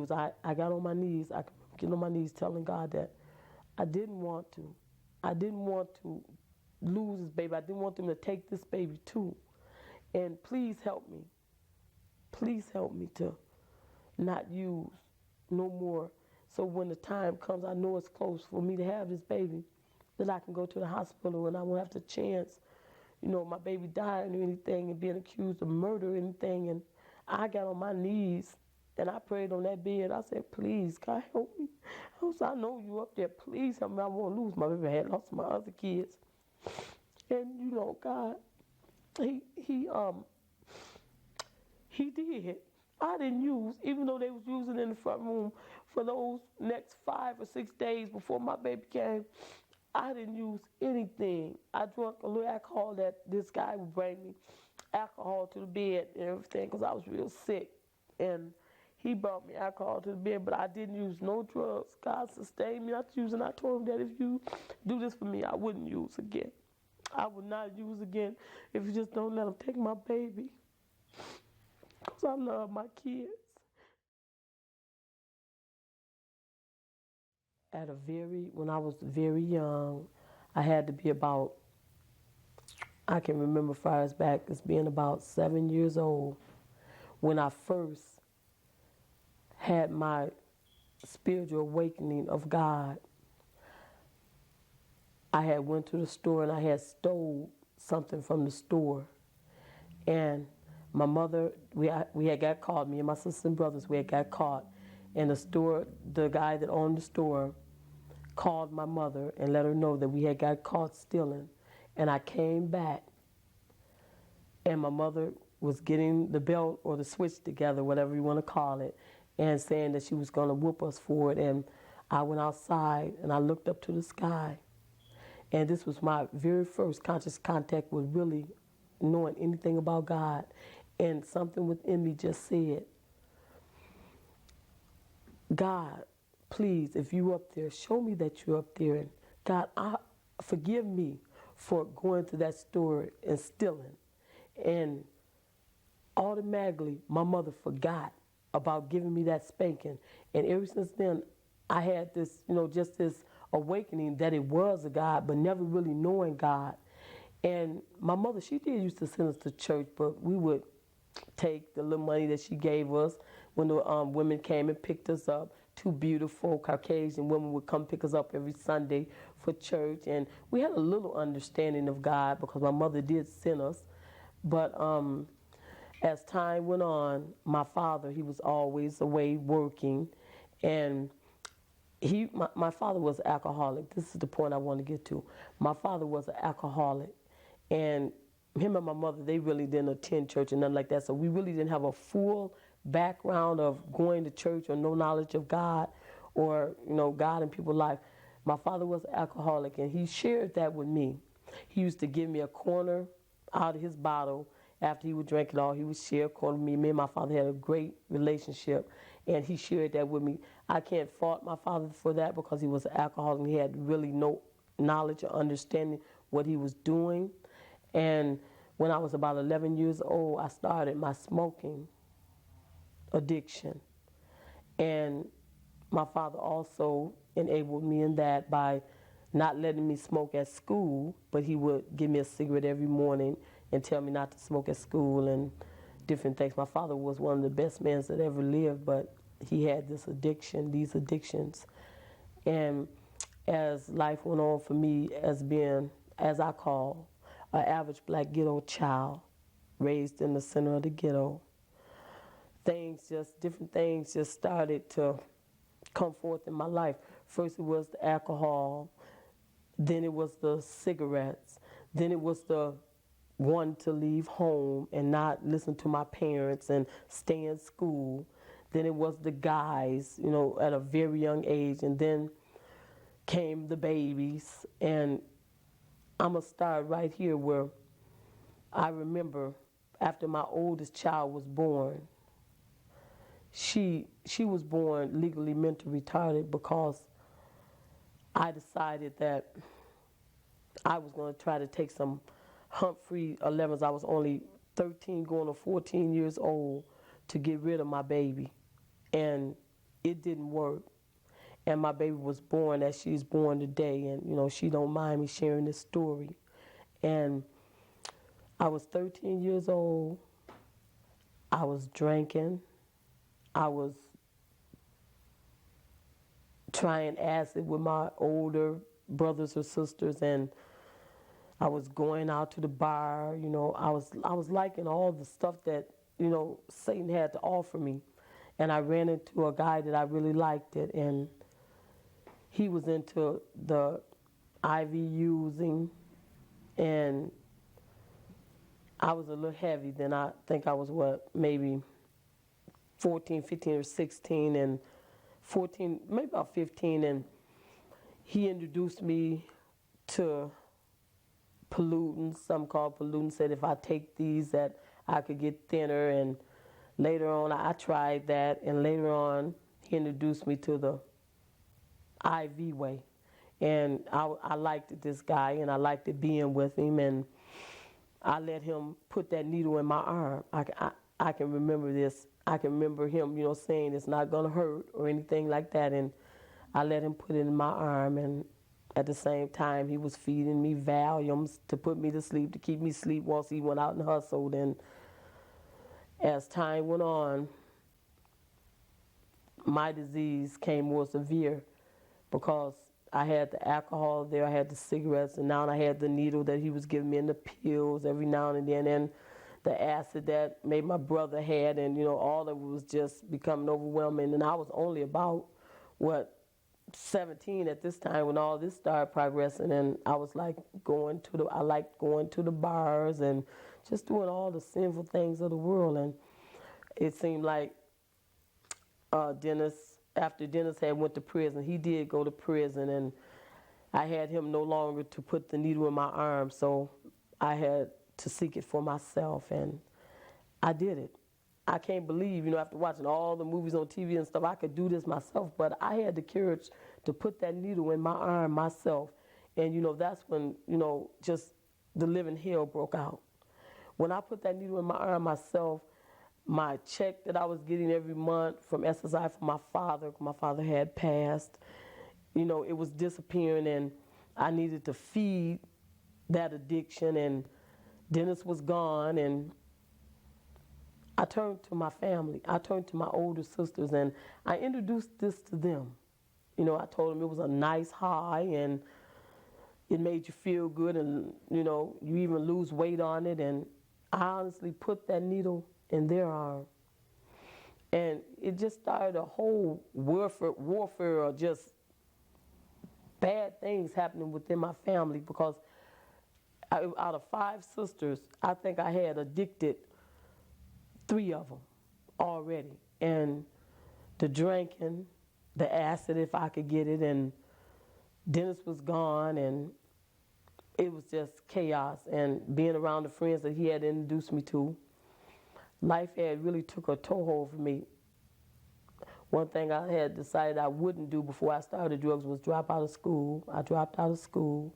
was I got on my knees. I get on my knees telling God that I didn't want to. I didn't want to lose this baby. I didn't want them to take this baby too. And please help me. Please help me to not use no more. So when the time comes, I know it's close for me to have this baby, that I can go to the hospital and I won't have the chance, my baby dying or anything and being accused of murder or anything. And I got on my knees and I prayed on that bed. I said, please, God, help me. I know you up there. Please help me. I won't lose my baby. I had lost my other kids. And, God, he did. I didn't use, even though they was using in the front room for those next 5 or 6 days before my baby came, I didn't use anything. I drank a little alcohol that this guy would bring me, alcohol to the bed and everything, because I was real sick. And he brought me alcohol to the bed, but I didn't use no drugs. God sustained me not using. I told him that if you do this for me, I wouldn't use again. I would not use again if you just don't let them take my baby. Because I love my kids. When I was very young, I had to be about, I can remember far as back as being about 7 years old when I first had my spiritual awakening of God. I had went to the store and I had stole something from the store. And my mother, we had got caught, me and my sisters and brothers, we had got caught. And the guy that owned the store called my mother and let her know that we had got caught stealing. And I came back and my mother was getting the belt or the switch together, whatever you want to call it, and saying that she was going to whoop us for it. And I went outside and I looked up to the sky. And this was my very first conscious contact with really knowing anything about God. And something within me just said, God, please, if you up there, show me that you're up there. And God, forgive me for going to that store and stealing. And automatically, my mother forgot about giving me that spanking. And ever since then, I had this, just this awakening that it was a God, but never really knowing God. And my mother, she did used to send us to church, but we would take the little money that she gave us when the women came and picked us up. Two beautiful Caucasian women would come pick us up every Sunday for church. And we had a little understanding of God because my mother did send us. But as time went on, my father, he was always away working. And my father was an alcoholic. This is the point I want to get to. My father was an alcoholic. And him and my mother, they really didn't attend church and nothing like that. So we really didn't have a full background of going to church or no knowledge of God or, God in people's life. My father was an alcoholic and he shared that with me. He used to give me a corner out of his bottle. After he would drink it all, he would share a corner with me. Me and my father had a great relationship and he shared that with me. I can't fault my father for that because he was an alcoholic and he had really no knowledge or understanding what he was doing. And when I was about 11 years old, I started my smoking addiction. And my father also enabled me in that by not letting me smoke at school, but he would give me a cigarette every morning and tell me not to smoke at school and different things. My father was one of the best men that ever lived, but he had these addictions. And as life went on for me as being, as I call, an average black ghetto child raised in the center of the ghetto, different things just started to come forth in my life. First it was the alcohol, then it was the cigarettes, then it was the wanting to leave home and not listen to my parents and stay in school. Then it was the guys, at a very young age, and then came the babies. And I'm going to start right here where I remember after my oldest child was born, she was born legally mentally retarded because I decided that I was going to try to take some Humphrey 11s. I was only 13 going to 14 years old to get rid of my baby. And it didn't work. And my baby was born as she's born today, and she don't mind me sharing this story. And I was 13 years old. I was drinking. I was trying acid with my older brothers or sisters, and I was going out to the bar. I was liking all the stuff that Satan had to offer me. And I ran into a guy that I really liked it, and he was into the IV using, and I was a little heavy then. I think I was maybe 14, 15 or 16, and 14, maybe about 15, and he introduced me to pollutants, some called pollutants, said if I take these that I could get thinner, and later on I tried that, and later on he introduced me to the IV way. And I liked this guy, and I liked it being with him, and I let him put that needle in my arm. I can remember this. I can remember him, saying it's not going to hurt or anything like that, and I let him put it in my arm, and at the same time he was feeding me Valiums to put me to sleep, to keep me asleep once he went out and hustled. And as time went on, my disease came more severe because I had the alcohol there, I had the cigarettes, and now I had the needle that he was giving me, and the pills every now and then, and the acid that maybe my brother had, and all of it was just becoming overwhelming. And I was only about 17 at this time when all this started progressing, and I was like I liked going to the bars and just doing all the sinful things of the world. And it seemed like after Dennis had went to prison, he did go to prison, and I had him no longer to put the needle in my arm, so I had to seek it for myself, and I did it. I can't believe, after watching all the movies on TV and stuff, I could do this myself, but I had the courage to put that needle in my arm myself, and that's when, just the living hell broke out. When I put that needle in my arm myself, my check that I was getting every month from SSI from my father had passed, it was disappearing, and I needed to feed that addiction, and Dennis was gone, and I turned to my family. I turned to my older sisters, and I introduced this to them. I told them it was a nice high, and it made you feel good, and you even lose weight on it. And I honestly put that needle in their arm, and it just started a whole warfare of just bad things happening within my family, because out of 5 sisters, I think I had addicted 3 of them already. And the drinking, the acid if I could get it, and Dennis was gone, and it was just chaos. And being around the friends that he had introduced me to, life had really took a toehold for me. One thing I had decided I wouldn't do before I started drugs was drop out of school. I dropped out of school.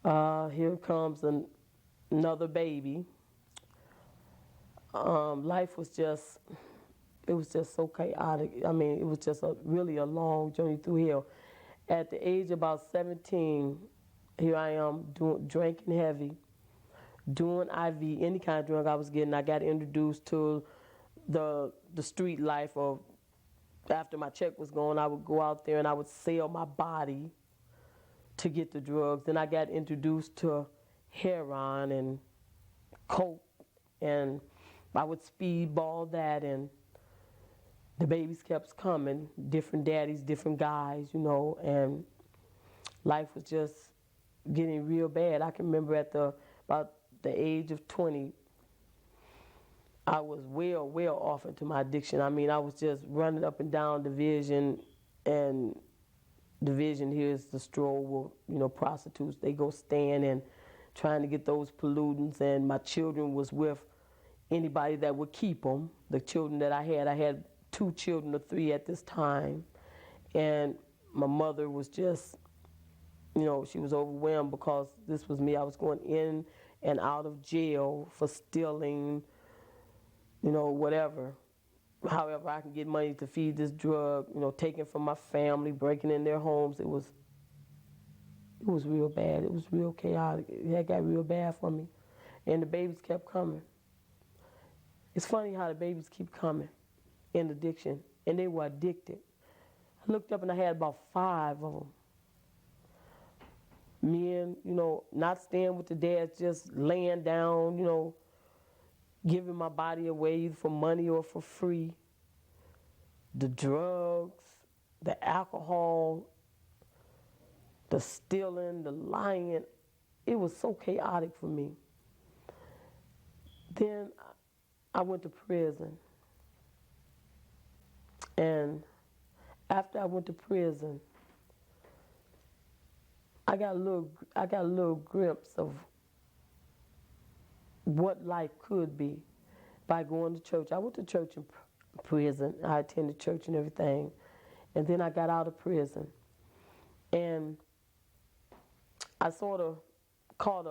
Here comes another baby. Life was just so chaotic. I mean, it was just really a long journey through hell. At the age of about 17, here I am drinking heavy, doing IV, any kind of drug I was getting. I got introduced to the street life of, after my check was gone, I would go out there and I would sell my body to get the drugs. Then I got introduced to heroin and coke, and I would speedball that, and the babies kept coming, different daddies, different guys, and life was just getting real bad. I can remember about the age of 20, I was well off into my addiction. I mean, I was just running up and down Division, and Division here is the stroll where, prostitutes, they go stand and trying to get those pollutants, and my children was with anybody that would keep them. The children that I had 2 children or 3 at this time, and my mother was just, she was overwhelmed because this was me. I was going in and out of jail for stealing, whatever. however I can get money to feed this drug, taking from my family, breaking in their homes. It was real bad. It was real chaotic. It had got real bad for me. And the babies kept coming. It's funny how the babies keep coming in addiction. And they were addicted. I looked up and I had about 5 of them. Men, not staying with the dads, just laying down, giving my body away either for money or for free. The drugs, the alcohol, the stealing, the lying. It was so chaotic for me. Then I went to prison. And after I went to prison, I got a little glimpse of what life could be by going to church. I went to church in prison. I attended church and everything. And then I got out of prison. And I sort of caught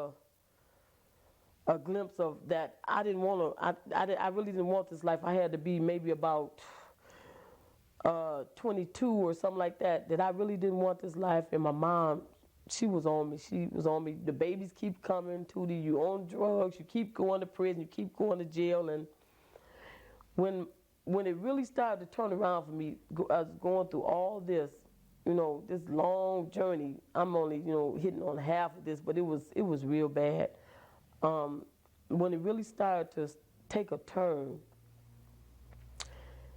a glimpse of that. I didn't want to, I really didn't want this life. I had to be maybe about 22 or something like that, that I really didn't want this life. And my mom, she was on me. The babies keep coming, Tootie, you on drugs, you keep going to prison, you keep going to jail. And when it really started to turn around for me, I was going through all this, this long journey. I'm only, hitting on half of this, but it was real bad. When it really started to take a turn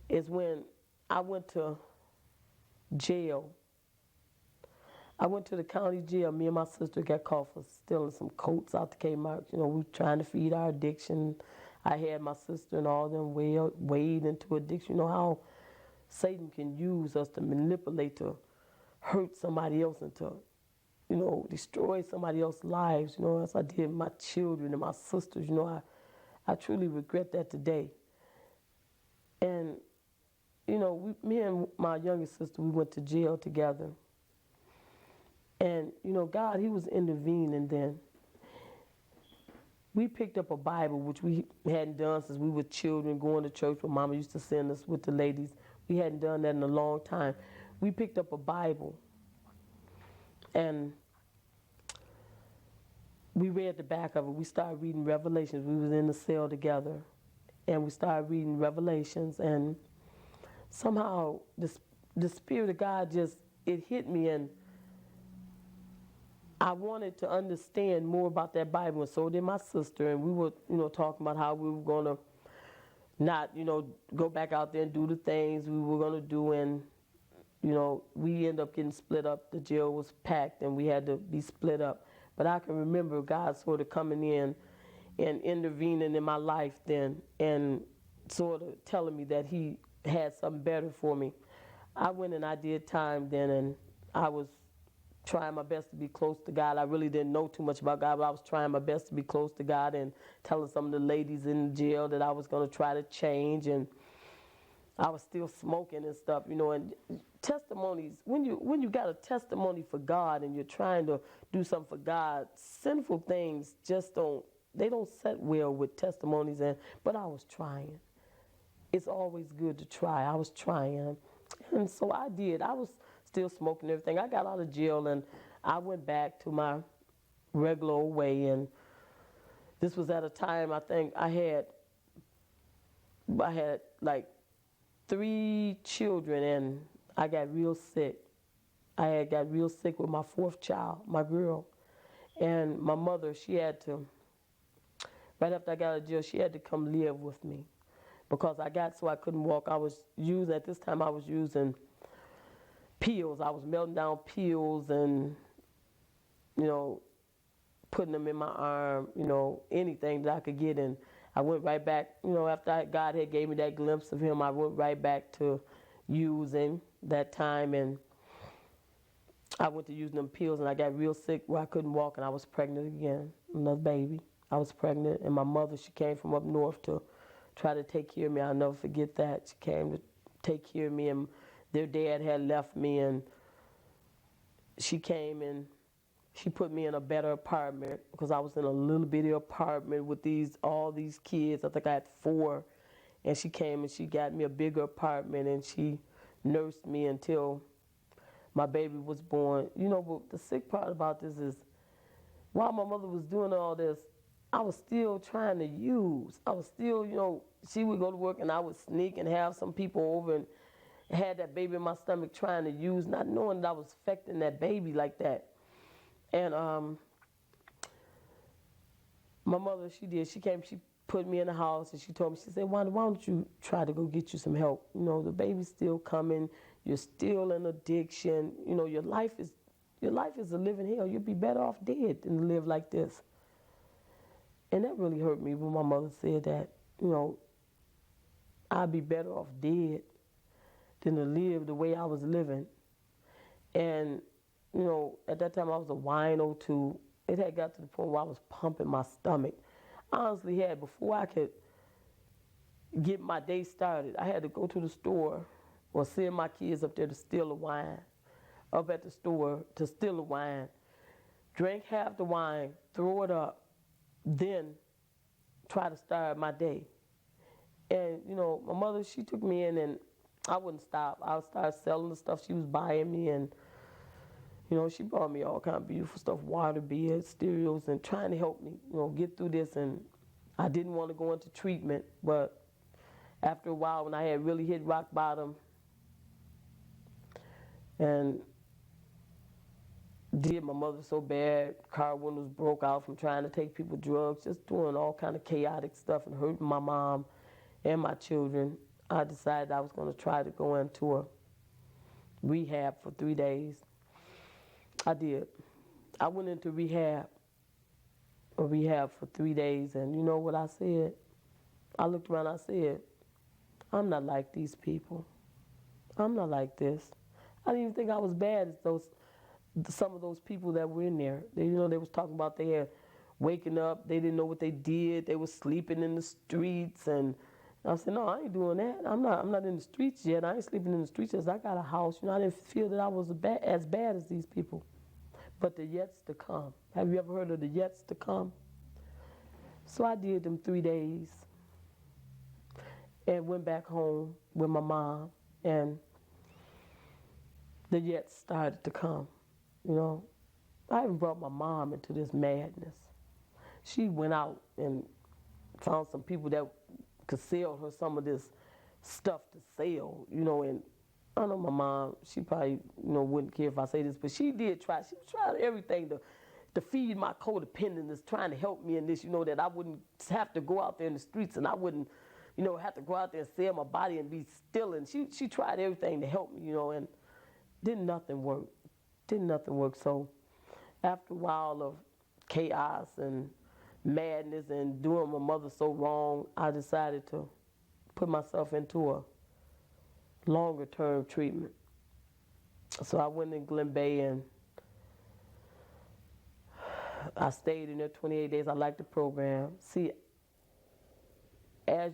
is when I went to jail. I went to the county jail. Me and my sister got caught for stealing some coats out the Kmart. We were trying to feed our addiction. I had my sister and all them wade into addiction. You know how Satan can use us to manipulate, to hurt somebody else and to, destroy somebody else's lives, as I did my children and my sisters. I truly regret that today. And, me and my youngest sister, we went to jail together. And, God, he was intervening then. We picked up a Bible, which we hadn't done since we were children, going to church where Mama used to send us with the ladies. We hadn't done that in a long time. We picked up a Bible, and we read the back of it. We started reading Revelations. We was in the cell together, and we started reading Revelations, and somehow the Spirit of God it hit me, and I wanted to understand more about that Bible, and so did my sister. And we were, talking about how we were going to not, go back out there and do the things we were going to do. And, we ended up getting split up. The jail was packed, and we had to be split up. But I can remember God sort of coming in and intervening in my life then, and sort of telling me that he had something better for me. I went and I did time then, and I was trying my best to be close to God. I really didn't know too much about God, but I was trying my best to be close to God and telling some of the ladies in jail that I was going to try to change. And I was still smoking and stuff, and testimonies, when you got a testimony for God and you're trying to do something for God, sinful things just don't set well with testimonies. But I was trying. It's always good to try. I was trying. And so I did. I was still smoking and everything. I got out of jail and I went back to my regular old way. And this was at a time I think I had like 3 children, and I got real sick. I had got real sick with my 4th child, my girl. And my mother, she had to, right after I got out of jail, she had to come live with me because so I couldn't walk. At this time I was using pills. I was melting down pills and, putting them in my arm, anything that I could get. And I went right back, after God had gave me that glimpse of him, I went right back to using that time. And I went to using them pills, and I got real sick where I couldn't walk, and I was pregnant again, another baby. I was pregnant, and my mother, she came from up north to try to take care of me. I'll never forget that. She came to take care of me, and their dad had left me, and she came and she put me in a better apartment because I was in a little bitty apartment with all these kids. I think I had 4, And she came and she got me a bigger apartment, and she nursed me until my baby was born. But the sick part about this is, while my mother was doing all this, I was still trying to use. I was still, she would go to work and I would sneak and have some people over and had that baby in my stomach trying to use, not knowing that I was affecting that baby like that. And my mother, she came, she put me in the house and she told me, she said, why don't you try to go get you some help? The baby's still coming, you're still in addiction, your life is a living hell. You'd be better off dead than to live like this. And that really hurt me when my mother said that, I'd be better off dead than to live the way I was living. And, at that time I was a wino too. It had got to the point where I was pumping my stomach. I honestly had, before I could get my day started, I had to go to the store or send my kids up there to steal a wine, up at the store to steal a wine, drink half the wine, throw it up, then try to start my day. And, my mother, she took me in and I wouldn't stop. I would start selling the stuff she was buying me, and, she bought me all kind of beautiful stuff, water, beer, stereos, and trying to help me, get through this. And I didn't want to go into treatment, but after a while, when I had really hit rock bottom and did my mother so bad, car windows broke out from trying to take people drugs, just doing all kind of chaotic stuff and hurting my mom and my children, I decided I was going to try to go into a rehab for 3 days. I did. I went into a rehab for 3 days, and you know what I said? I looked around and I said, I'm not like these people. I'm not like this. I didn't even think I was bad as some of those people that were in there. They was talking about they had waking up, they didn't know what they did, they were sleeping in the streets, and I said, no, I ain't doing that. I'm not in the streets yet. I ain't sleeping in the streets yet. I got a house. I didn't feel that I was as bad as these people. But the yet's to come. Have you ever heard of the yet's to come? So I did them 3 days and went back home with my mom, and the yet started to come. I even brought my mom into this madness. She went out and found some people that could sell her some of this stuff to sell, and I know my mom, she probably, wouldn't care if I say this, but she did try. She tried everything to feed my codependence, trying to help me in this, that I wouldn't have to go out there in the streets, and I wouldn't, have to go out there and sell my body and be stealing. She tried everything to help me, and didn't nothing work. So after a while of chaos and madness and doing my mother so wrong, I decided to put myself into a longer term treatment. So I went in Glen Bay and I stayed in there 28 days. I liked the program. See, as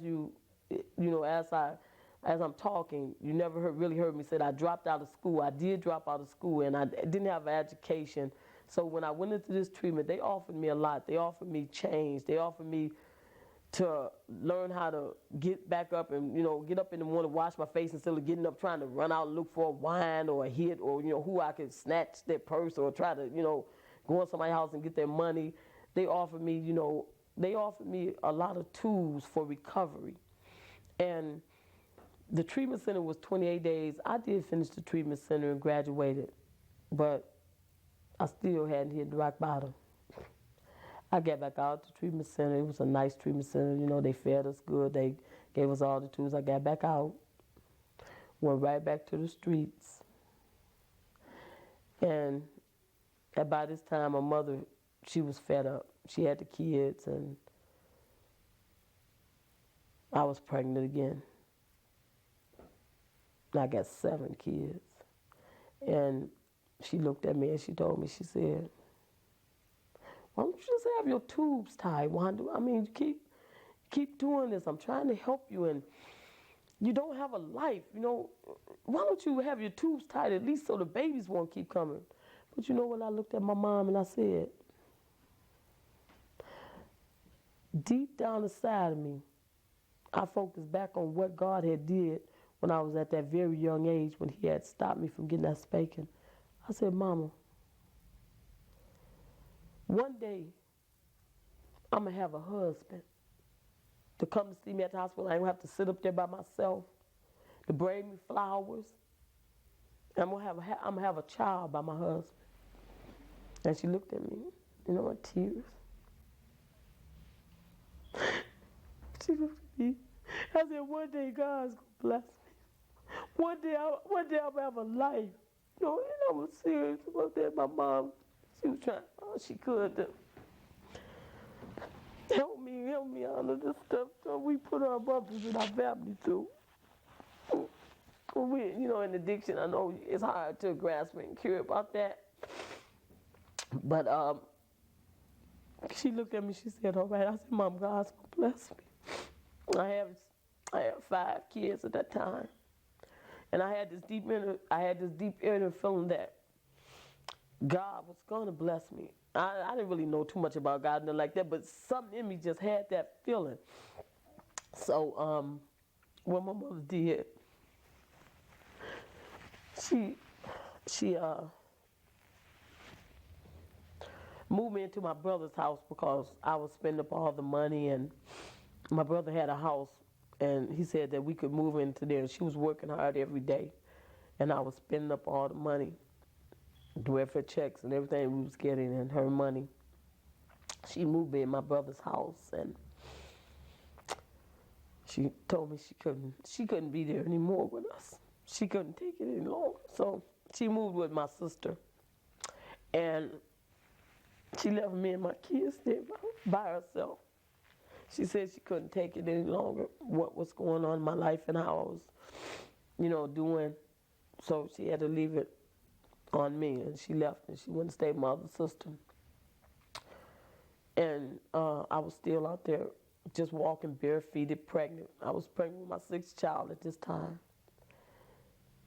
I'm talking, you never really heard me say that I dropped out of school. I did drop out of school, and I didn't have an education. So when I went into this treatment, they offered me a lot. They offered me change. They offered me to learn how to get back up and, get up in the morning, wash my face instead of getting up trying to run out and look for a wine or a hit or, who I could snatch their purse or try to, go in somebody's house and get their money. They offered me, a lot of tools for recovery. And the treatment center was 28 days. I did finish the treatment center and graduated, but I still hadn't hit rock bottom. I got back out to the treatment center. It was a nice treatment center. They fed us good. They gave us all the tools. I got back out, went right back to the streets. And by this time, my mother, she was fed up. She had the kids, and I was pregnant again. I got 7 kids. And she looked at me and she told me, she said, why don't you just have your tubes tied, Wanda? I mean, keep doing this. I'm trying to help you, and you don't have a life. Why don't you have your tubes tied at least so the babies won't keep coming? But you know what? I looked at my mom and I said, deep down inside of me, I focused back on what God had did when I was at that very young age when he had stopped me from getting that spanking. I said, Mama, one day I'm going to have a husband to come to see me at the hospital. I ain't going to have to sit up there by myself, to bring me flowers. I'm going to have a child by my husband. And she looked at me, in tears. She looked at me. I said, one day God's going to bless me. One day I'll have a life. And I was serious about that. My mom, she was trying all she could to help me out of this stuff. So we put our brothers and our family through. We, in addiction, I know it's hard to grasp and cure about that. But she looked at me, she said, all right. I said, Mom, God's going to bless me. I had 5 kids at that time. And I had this deep inner feeling that God was going to bless me. I didn't really know too much about God and like that, but something in me just had that feeling. So what my mother did, she moved me into my brother's house because I was spending up all the money, and my brother had a house, and he said that we could move into there. And she was working hard every day, and I was spending up all the money, welfare checks and everything we was getting, and her money. She moved me in my brother's house, and she told me she couldn't be there anymore with us. She couldn't take it any longer. So she moved with my sister, and she left me and my kids there by herself. She said she couldn't take it any longer, what was going on in my life and how I was, doing. So she had to leave it on me, and she left, and she went to stay with my other sister. And I was still out there just walking barefooted, pregnant. I was pregnant with my 6th child at this time.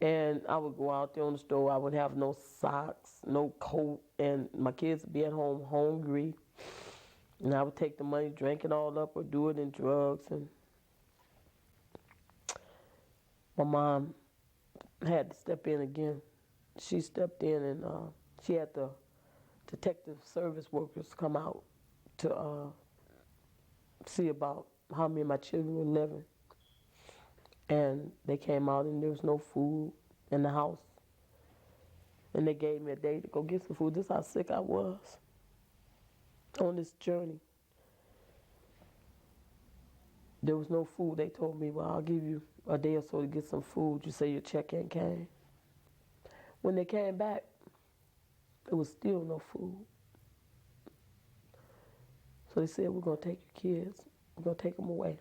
And I would go out there on the store. I would have no socks, no coat, and my kids would be at home hungry. And I would take the money, drink it all up, or do it in drugs. And my mom had to step in again. She stepped in, and she had the detective service workers come out to see about how me and my children were living. And they came out, and there was no food in the house. And they gave me a day to go get some food. This is how sick I was on this journey. There was no food. They told me, well, I'll give you a day or so to get some food. You say your check-in came. When they came back, there was still no food. So they said, we're going to take your kids. We're going to take them away.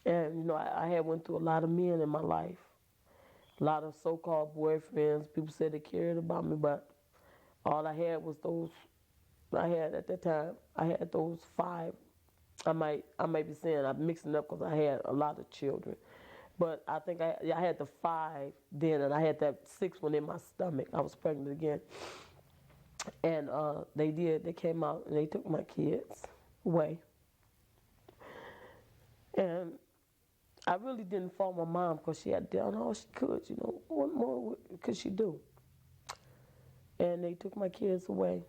And, I had went through a lot of men in my life. A lot of so-called boyfriends. People said they cared about me, but all I had was those. I had at that time, I had those 5. I might be saying I'm mixing up because I had a lot of children. But I think I had the 5 then, and I had that 6th one in my stomach. I was pregnant again. And they came out and they took my kids away. And I really didn't fault my mom because she had done all she could, What more could she do? And they took my kids away.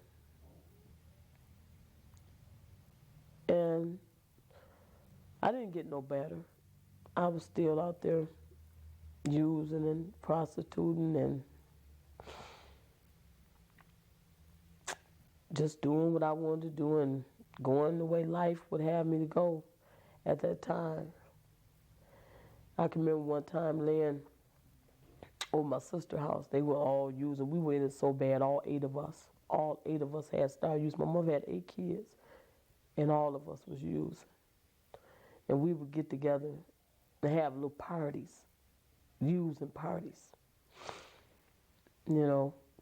And I didn't get no better. I was still out there using and prostituting and just doing what I wanted to do and going the way life would have me to go at that time. I can remember one time laying over my sister's house. They were all using. We were in it so bad, all 8 of us. All 8 of us had started using. My mother had 8 kids, and all of us was using. And we would get together and have little parties, using parties.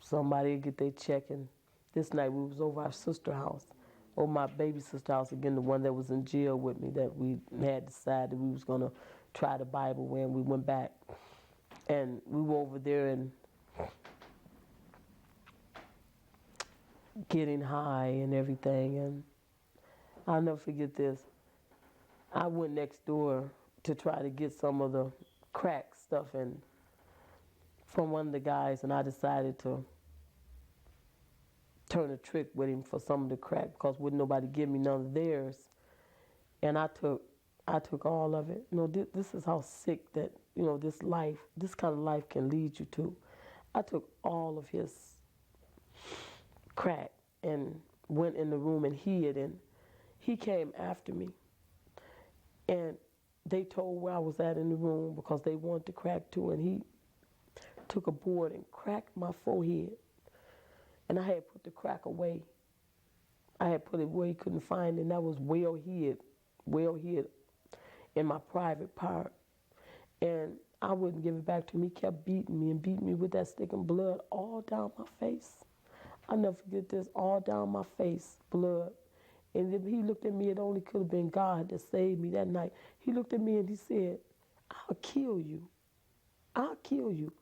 Somebody would get their check, and this night we was over our sister's house, over my baby sister's house again, the one that was in jail with me, that we had decided we was going to try the Bible when we went back. And we were over there and getting high and everything. And I'll never forget this. I went next door to try to get some of the crack stuff and from one of the guys, and I decided to turn a trick with him for some of the crack because wouldn't nobody give me none of theirs. And I took all of it. This is how sick that, this kind of life can lead you to. I took all of his crack and went in the room and hid, and he came after me. And they told where I was at in the room because they wanted the crack too, and he took a board and cracked my forehead. And I had put the crack away. I had put it where he couldn't find it, and that was well hid in my private part. And I wouldn't give it back to him. He kept beating me with that stick and blood all down my face. I'll never forget this, all down my face, blood. And then he looked at me, it only could have been God that saved me that night. He looked at me and he said, I'll kill you. I'll kill you.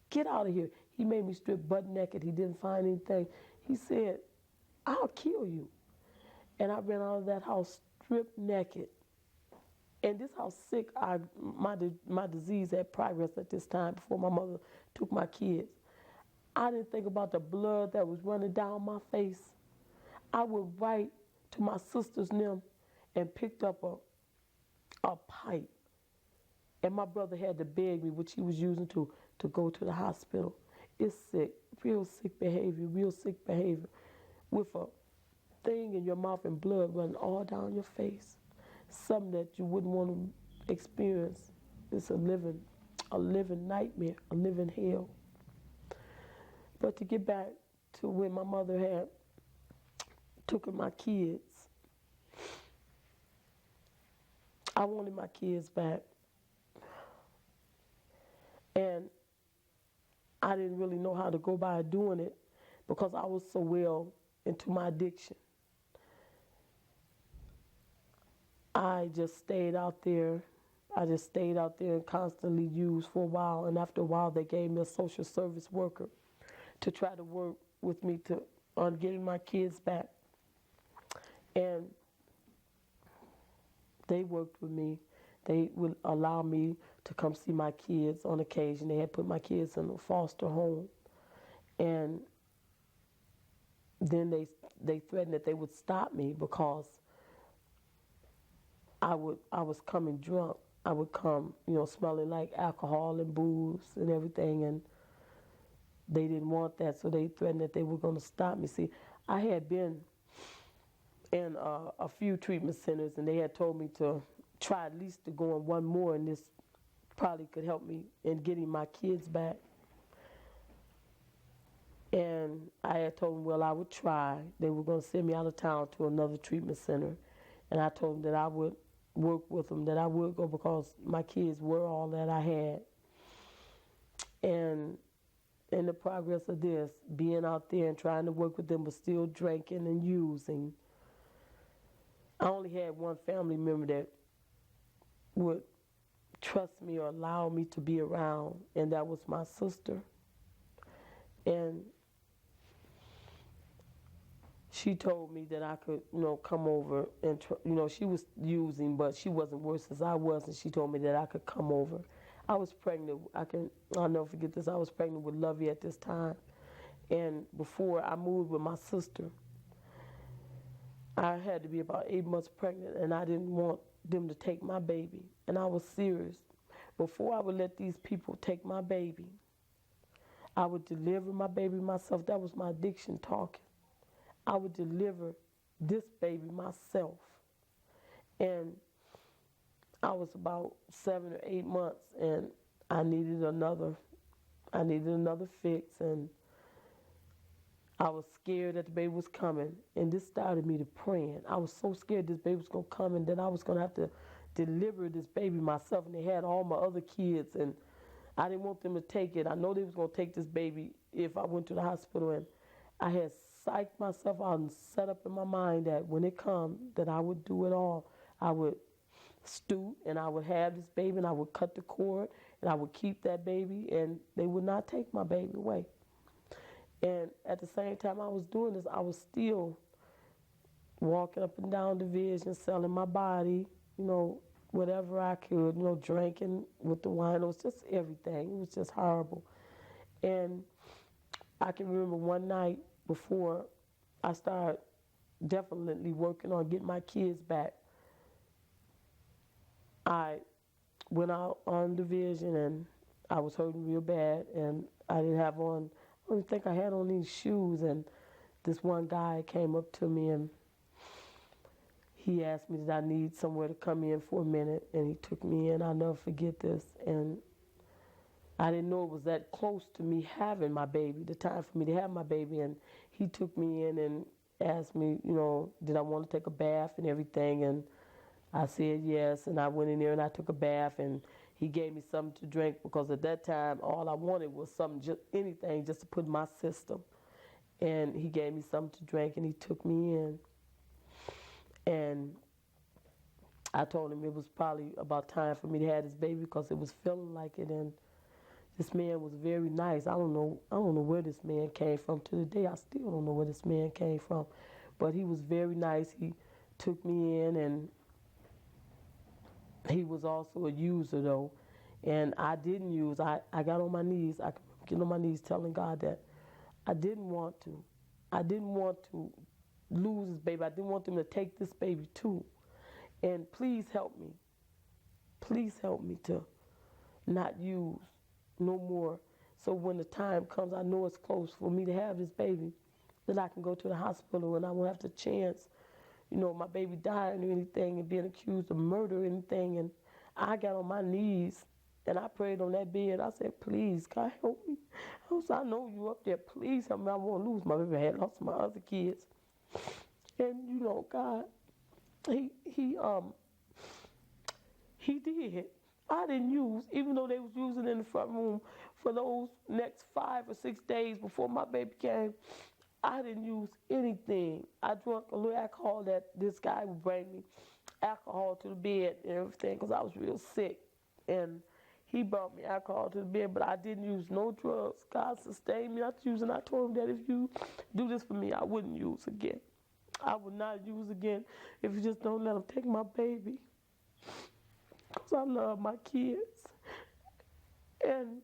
Get out of here. He made me strip butt naked. He didn't find anything. He said, I'll kill you. And I ran out of that house stripped naked. And this how sick my disease had progressed at this time before my mother took my kids. I didn't think about the blood that was running down my face. I went right to my sister's them and picked up a pipe. And my brother had to beg me, which he was using to go to the hospital. It's sick, real sick behavior, with a thing in your mouth and blood running all down your face. Something that you wouldn't want to experience. It's a living nightmare, a living hell. But to get back to when my mother had taken my kids, I wanted my kids back. And I didn't really know how to go by doing it because I was so well into my addiction. I just stayed out there and constantly used for a while. And after a while, they gave me a social service worker to try to work with me on getting my kids back. And they worked with me. They would allow me to come see my kids on occasion. They had put my kids in a foster home. And then they threatened that they would stop me because I was coming drunk. I would come, smelling like alcohol and booze and everything, and they didn't want that, so they threatened that they were going to stop me. See, I had been in a few treatment centers, and they had told me to try at least to go in one more, and this probably could help me in getting my kids back. And I had told them, well, I would try. They were going to send me out of town to another treatment center, and I told them that I would work with them, that I would go because my kids were all that I had. And in the progress of this, being out there and trying to work with them, but still drinking and using, I only had one family member that would trust me or allow me to be around, and that was my sister. And she told me that I could, come over and, she was using, but she wasn't worse as I was, and she told me that I could come over. I was pregnant. I'll never forget this. I was pregnant with Lovey at this time. And before I moved with my sister, I had to be about 8 months pregnant, and I didn't want them to take my baby. And I was serious. Before I would let these people take my baby, I would deliver my baby myself. That was my addiction talking. I would deliver this baby myself. And I was about 7 or 8 months, and I needed another fix, and I was scared that the baby was coming, and this started me to praying. I was so scared this baby was going to come and that I was going to have to deliver this baby myself, and they had all my other kids, and I didn't want them to take it. I know they was going to take this baby if I went to the hospital, and I had psyched myself out and set up in my mind that when it come, that I would do it all. I would stoop, and I would have this baby, and I would cut the cord, and I would keep that baby, and they would not take my baby away. And at the same time I was doing this, I was still walking up and down division, selling my body, whatever I could, drinking with the wine. It was just everything. It was just horrible. And I can remember one night before I started definitely working on getting my kids back, I went out on the vision and I was hurting real bad, and I didn't have on, I don't think I had on these shoes, and this one guy came up to me and he asked me did I need somewhere to come in for a minute, and he took me in. I'll never forget this. And I didn't know it was that close to me having my baby, the time for me to have my baby. And he took me in and asked me, did I want to take a bath and everything. And I said yes. And I went in there and I took a bath. And he gave me something to drink because at that time all I wanted was something, just anything, just to put in my system. And he gave me something to drink and he took me in. And I told him it was probably about time for me to have this baby because it was feeling like it. And this man was very nice. I don't know where this man came from. To the day, I still don't know where this man came from. But he was very nice. He took me in, and he was also a user, though. And I didn't use. I got on my knees. I get on my knees telling God that I didn't want to. I didn't want to lose this baby. I didn't want them to take this baby too. And please help me. Please help me to not use no more. So when the time comes, I know it's close for me to have this baby, that I can go to the hospital and I won't have the chance, my baby dying or anything and being accused of murder or anything. And I got on my knees and I prayed on that bed. I said, please, God, help me. I know you up there. Please help me. I won't lose my baby. I had lost my other kids. And God, he did. I didn't use, even though they was using it in the front room for those next 5 or 6 days before my baby came. I didn't use anything. I drank a little alcohol that this guy would bring me, alcohol to the bed and everything, because I was real sick. And he brought me alcohol to the bed, but I didn't use no drugs. God sustained me not using. I told him that if you do this for me, I wouldn't use again. I would not use again if you just don't let them take my baby. Because I love my kids. And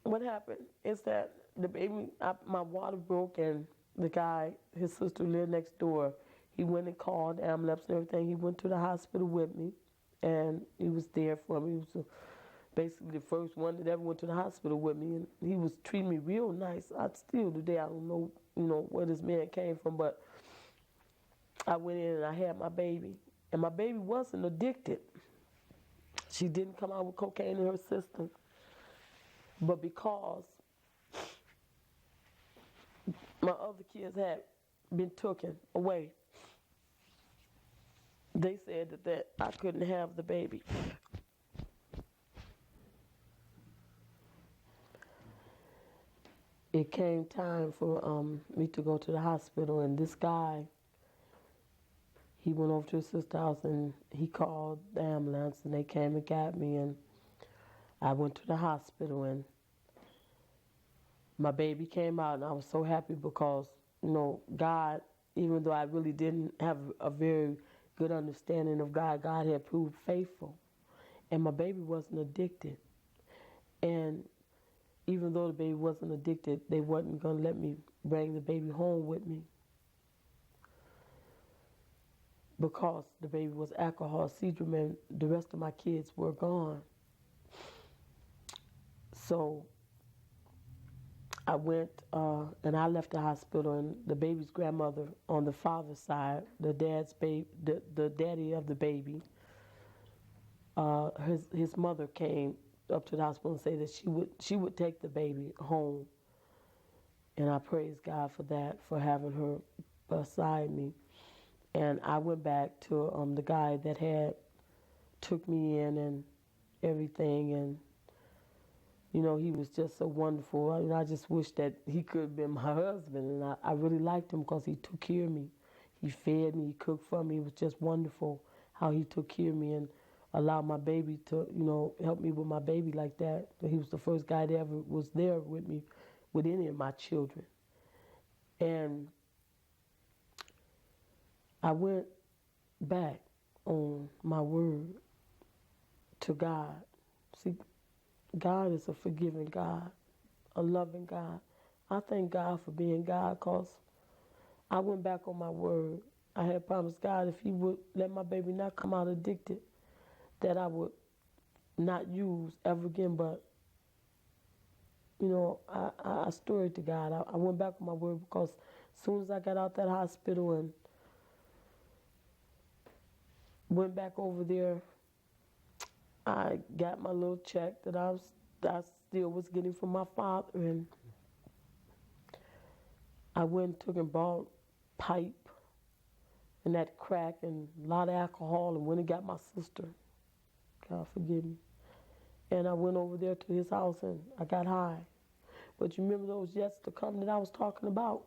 what happened is that the baby, my water broke, and the guy, his sister lived next door. He went and called the ambulance and everything. He went to the hospital with me, and he was there for me. He was basically the first one that ever went to the hospital with me, and he was treating me real nice. I still today, I don't know, where this man came from, but I went in and I had my baby. And my baby wasn't addicted. She didn't come out with cocaine in her system. But because my other kids had been taken away, they said that I couldn't have the baby. It came time for me to go to the hospital, and this guy, he went over to his sister's house and he called the ambulance, and they came and got me, and I went to the hospital, and my baby came out, and I was so happy because, God, even though I really didn't have a very good understanding of God, God had proved faithful, and my baby wasn't addicted. And even though the baby wasn't addicted, they wasn't going to let me bring the baby home with me, because the baby was alcohol syndrome and the rest of my kids were gone. So I went and I left the hospital, and the baby's grandmother on the father's side, the daddy of the baby, his mother came up to the hospital and said that she would take the baby home. And I praise God for that, for having her beside me. And I went back to the guy that had took me in and everything, and he was just so wonderful. I just wish that he could have been my husband, and I really liked him because he took care of me. He fed me, he cooked for me. It was just wonderful how he took care of me and allowed my baby to, help me with my baby like that. He was the first guy that ever was there with me with any of my children. And I went back on my word to God. See, God is a forgiving God, a loving God. I thank God for being God because I went back on my word. I had promised God if He would let my baby not come out addicted, that I would not use ever again. But, I stood to God. I went back on my word because as soon as I got out that hospital and went back over there, I got my little check that I still was getting from my father, and I went and took and bought pipe and that crack and a lot of alcohol and went and got my sister. God forgive me. And I went over there to his house and I got high. But you remember those yets to come that I was talking about?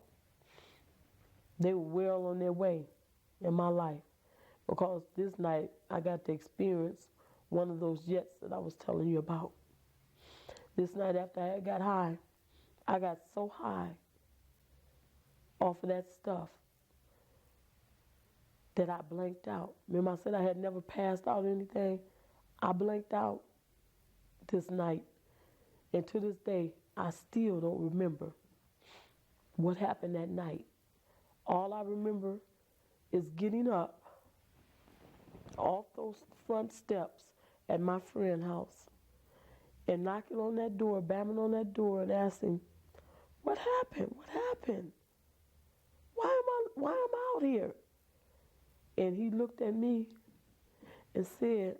They were well on their way in my life. Because this night I got to experience one of those jets that I was telling you about. This night after I got high, I got so high off of that stuff that I blanked out. Remember I said I had never passed out or anything? I blanked out this night. And to this day, I still don't remember what happened that night. All I remember is getting up off those front steps at my friend's house and knocking on that door, banging on that door and asking, what happened? What happened? Why am I out here? And he looked at me and said,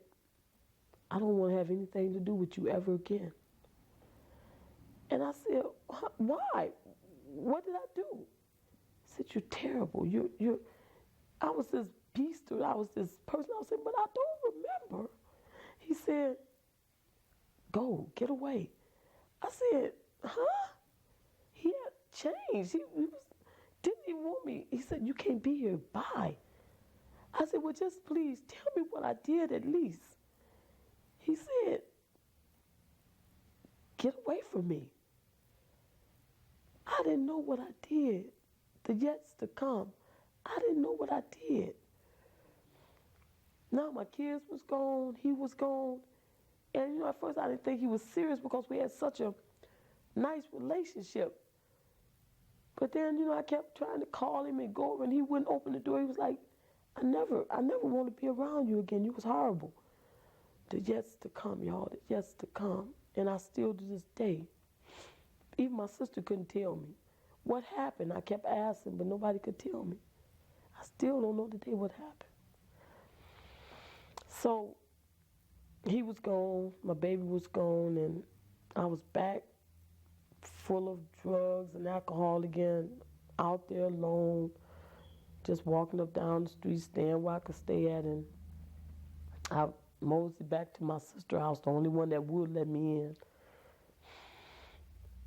I don't want to have anything to do with you ever again. And I said, why? What did I do? He said, you're terrible. I was this beast, or I was this person. I said, but I don't remember. He said, go, get away. I said, huh? He had changed. He didn't even want me. He said, you can't be here. Bye. I said, well, just please tell me what I did at least. He said, get away from me. I didn't know what I did. The yets to come. I didn't know what I did. Now my kids was gone. He was gone. And, at first I didn't think he was serious because we had such a nice relationship. But then, I kept trying to call him and go over, and he wouldn't open the door. He was like, I never want to be around you again. You was horrible. The yets to come, y'all. The yets to come. And I still to this day. Even my sister couldn't tell me what happened. I kept asking, but nobody could tell me. I still don't know today what happened. So he was gone, my baby was gone, and I was back full of drugs and alcohol again, out there alone, just walking up down the street, staying where I could stay at, and I moseyed back to my sister's house, the only one that would let me in.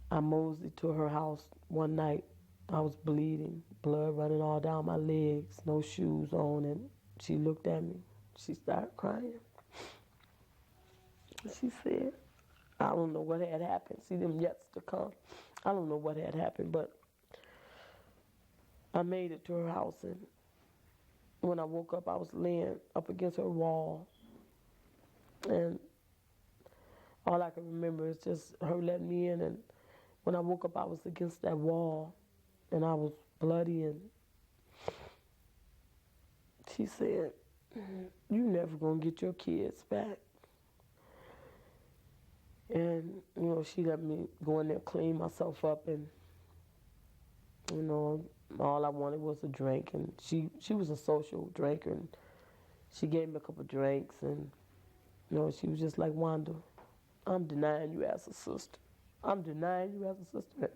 I moseyed to her house one night. I was bleeding, blood running all down my legs, no shoes on, and she looked at me. She started crying. She said, I don't know what had happened. See them yets to come. I don't know what had happened, but I made it to her house, and when I woke up, I was laying up against her wall, and all I can remember is just her letting me in, and when I woke up, I was against that wall, and I was bloody, and she said, you never gonna get your kids back. And, she let me go in there, clean myself up, and, all I wanted was a drink. And she was a social drinker, and she gave me a couple of drinks, and, she was just like, Wanda, I'm denying you as a sister. I'm denying you as a sister.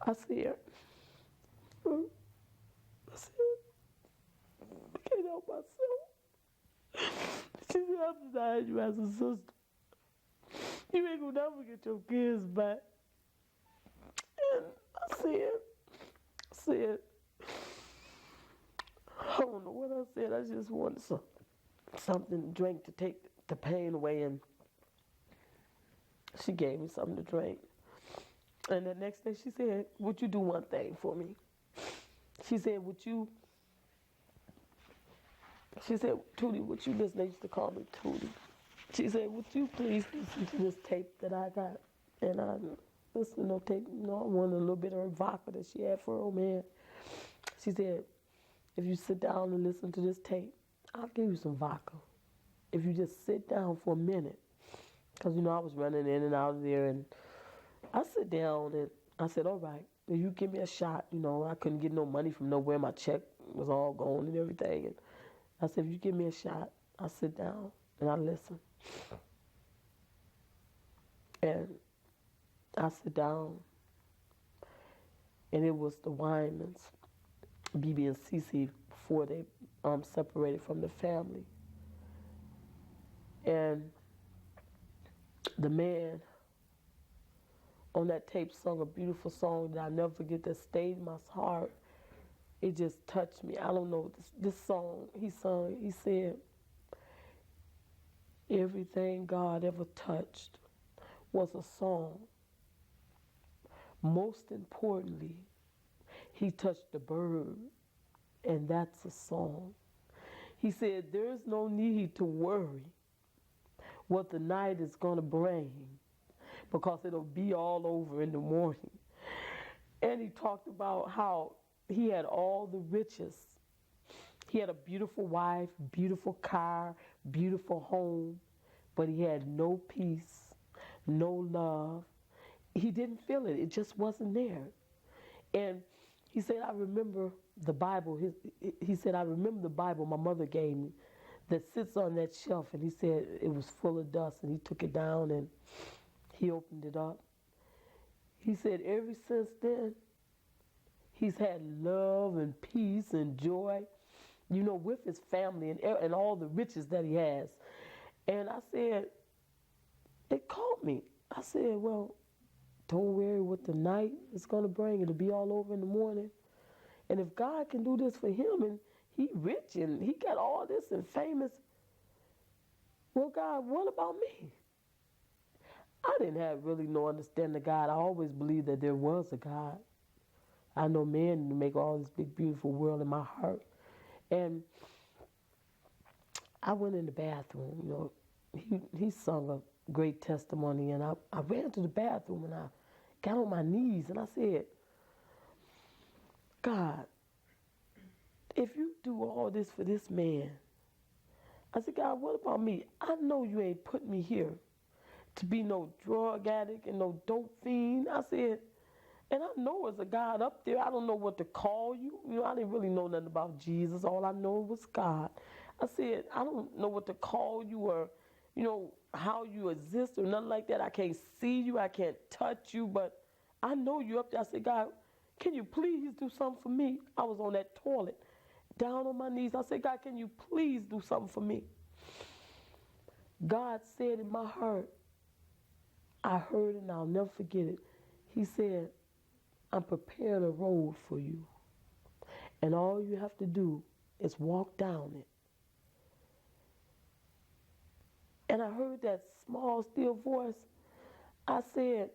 I said, I can't help myself. She said, I'm denying you as a sister. You ain't gonna never get your kids back. And I said, I don't know what I said. I just wanted something to drink to take the pain away. And she gave me something to drink. And the next day she said, would you do one thing for me? She said, would you She said, Tootie, would you listen? They used to call me Tootie. She said, would you please listen to this tape that I got? And I listened to no tape. You know, I wanted a little bit of her vodka that she had for her old man. She said, if you sit down and listen to this tape, I'll give you some vodka. If you just sit down for a minute. Because, you know, I was running in and out of there. And I sit down and I said, all right, if you give me a shot, you know, I couldn't get no money from nowhere. My check was all gone and everything. And I said, if you give me a shot, I'll sit down and I'll listen. And I sit down, and it was the Wymans, BB and Cece, before they separated from the family. And the man on that tape sung a beautiful song that I'll never forget, that stayed in my heart. It just touched me. I don't know, this song he sung, he said, everything God ever touched was a song. Most importantly, he touched the bird, and that's a song. He said, there's no need to worry what the night is going to bring, because it'll be all over in the morning. And he talked about how he had all the riches. He had a beautiful wife, beautiful car, beautiful home, but he had no peace, no love. He didn't feel it. It just wasn't there. And he said, I remember the Bible. He said, I remember the Bible my mother gave me that sits on that shelf. And he said it was full of dust. And he took it down and he opened it up. He said, ever since then, he's had love and peace and joy, you know, with his family and all the riches that he has. And I said, it caught me. I said, well, don't worry what the night is going to bring. It'll be all over in the morning. And if God can do this for him, and he rich and he got all this and famous, well, God, what about me? I didn't have really no understanding of God. I always believed that there was a God. I know man to make all this big, beautiful world in my heart. And I went in the bathroom, you know. He sung a great testimony, and I ran to the bathroom, and I got on my knees, and I said, God, if you do all this for this man, I said, God, what about me? I know you ain't put me here to be no drug addict and no dope fiend. I said, and I know there's a God up there. I don't know what to call you. You know, I didn't really know nothing about Jesus. All I know was God. I said, I don't know what to call you or, you know, how you exist or nothing like that. I can't see you. I can't touch you, but I know you up there. I said, God, can you please do something for me? I was on that toilet, down on my knees. I said, God, can you please do something for me? God said in my heart, I heard it and I'll never forget it. He said, I'm preparing a road for you. And all you have to do is walk down it. And I heard that small, still voice. I said,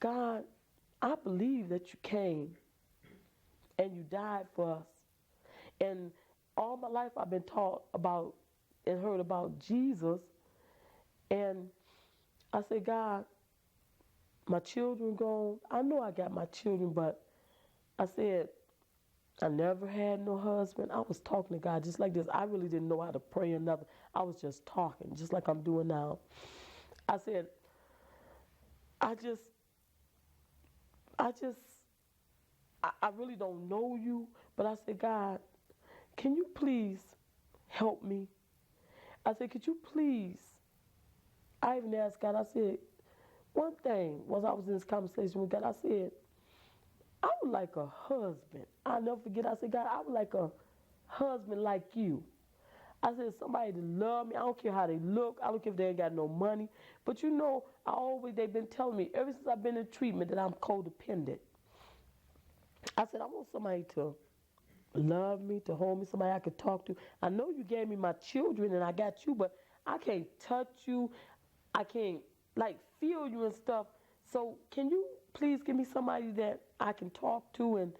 God, I believe that you came and you died for us. And all my life I've been taught about and heard about Jesus. And I said, God, my children gone. I know I got my children, but I said, I never had no husband. I was talking to God just like this. I really didn't know how to pray or nothing. I was just talking, just like I'm doing now. I said, I really don't know you, but I said, God, can you please help me? I said, could you please? I even asked God, I said, one thing was I was in this conversation with God, I said, I would like a husband. I'll never forget, I said, God, I would like a husband like you. I said, somebody to love me. I don't care how they look. I don't care if they ain't got no money. But you know, they've been telling me ever since I've been in treatment that I'm codependent. I said, I want somebody to love me, to hold me, somebody I could talk to. I know you gave me my children and I got you, but I can't touch you. I can't feel you and stuff. So can you please give me somebody that I can talk to and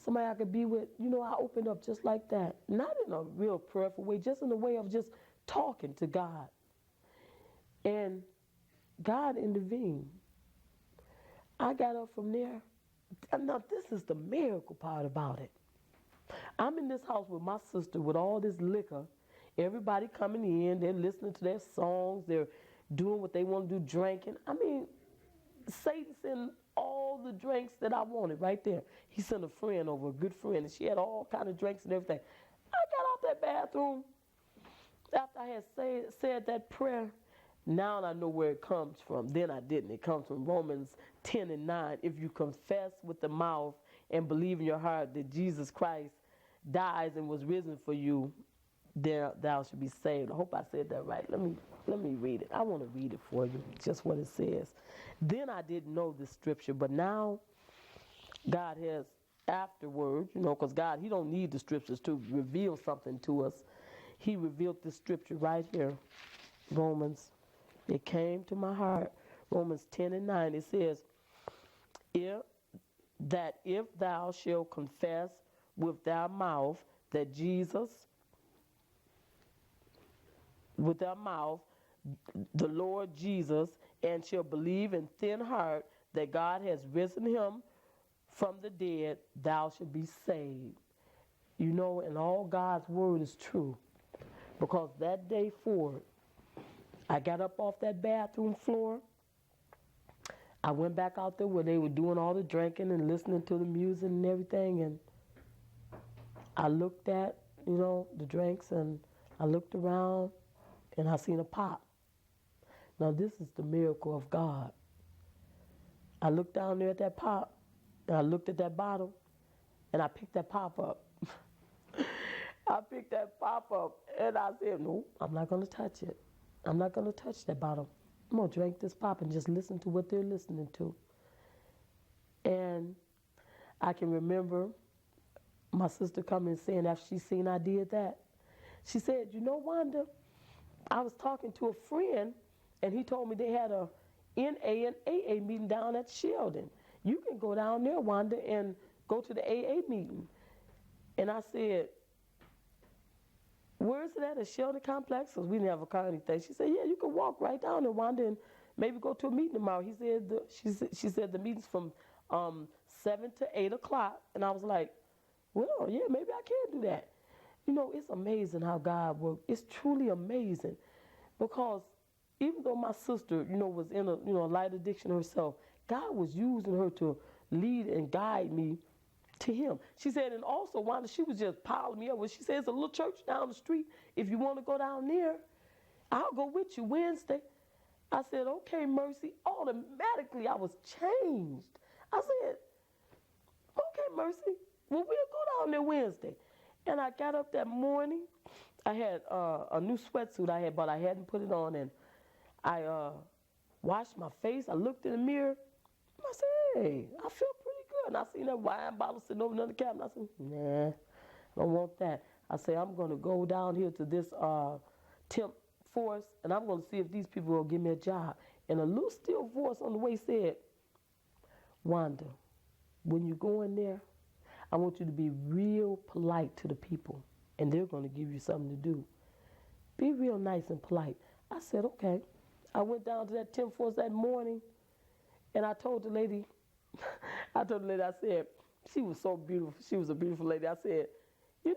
somebody I could be with. I opened up just like that. Not in a real prayerful way, just in the way of just talking to God. And God intervened. I got up from there. Now, this is the miracle part about it. I'm in this house with my sister with all this liquor. Everybody coming in, they're listening to their songs, they're doing what they want to do, drinking. I mean, Satan sent all the drinks that I wanted right there. He sent a friend over, a good friend, and she had all kind of drinks and everything. I got out that bathroom after I had said that prayer. Now I know where it comes from. Then I didn't. It comes from Romans 10:9. If you confess with the mouth and believe in your heart that Jesus Christ dies and was risen for you, then thou should be saved. I hope I said that right. Let me read it. I want to read it for you, just what it says. Then I didn't know this scripture, but now God has afterwards, because God, he don't need the scriptures to reveal something to us. He revealed this scripture right here, Romans. It came to my heart, Romans 10:9. It says, if thou shalt confess with thy mouth that Jesus, with thy mouth, the Lord Jesus, and shall believe in thine heart that God has risen him from the dead, thou shalt be saved. And all God's word is true. Because that day forward, I got up off that bathroom floor. I went back out there where they were doing all the drinking and listening to the music and everything. And I looked at, the drinks, and I looked around and I seen a pop. Now this is the miracle of God. I looked down there at that pop and I looked at that bottle and I picked that pop up. I picked that pop up and I said, no, I'm not going to touch it. I'm not going to touch that bottle. I'm going to drink this pop and just listen to what they're listening to. And I can remember my sister coming and saying after she seen I did that, she said, Wanda, I was talking to a friend and he told me they had a NA and AA meeting down at Sheldon. You can go down there, Wanda, and go to the AA meeting. And I said, where is it at Sheldon Complex? Because we didn't have a car or anything. She said, yeah, you can walk right down there, Wanda, and maybe go to a meeting tomorrow. She said the meeting's from 7 to 8 o'clock. And I was like, well, yeah, maybe I can do that. It's amazing how God works. It's truly amazing. Because even though my sister, was in a light addiction herself, God was using her to lead and guide me to him. She said, and also, Wanda, she was just piling me up. She said, it's a little church down the street. If you want to go down there, I'll go with you Wednesday. I said, okay, Mercy. Automatically, I was changed. I said, okay, Mercy. Well, we'll go down there Wednesday. And I got up that morning. I had a new sweatsuit I had, but I hadn't put it on. And I washed my face. I looked in the mirror. I said, hey, I feel pretty good. And I seen that wine bottle sitting over another cabinet. I said, nah, I don't want that. I said, I'm going to go down here to this temp force, and I'm going to see if these people will give me a job. And a little still voice on the way said, Wanda, when you go in there, I want you to be real polite to the people, and they're going to give you something to do. Be real nice and polite. I said, okay. I went down to that temp force that morning, and I told the lady, I said, she was so beautiful. She was a beautiful lady. I said, you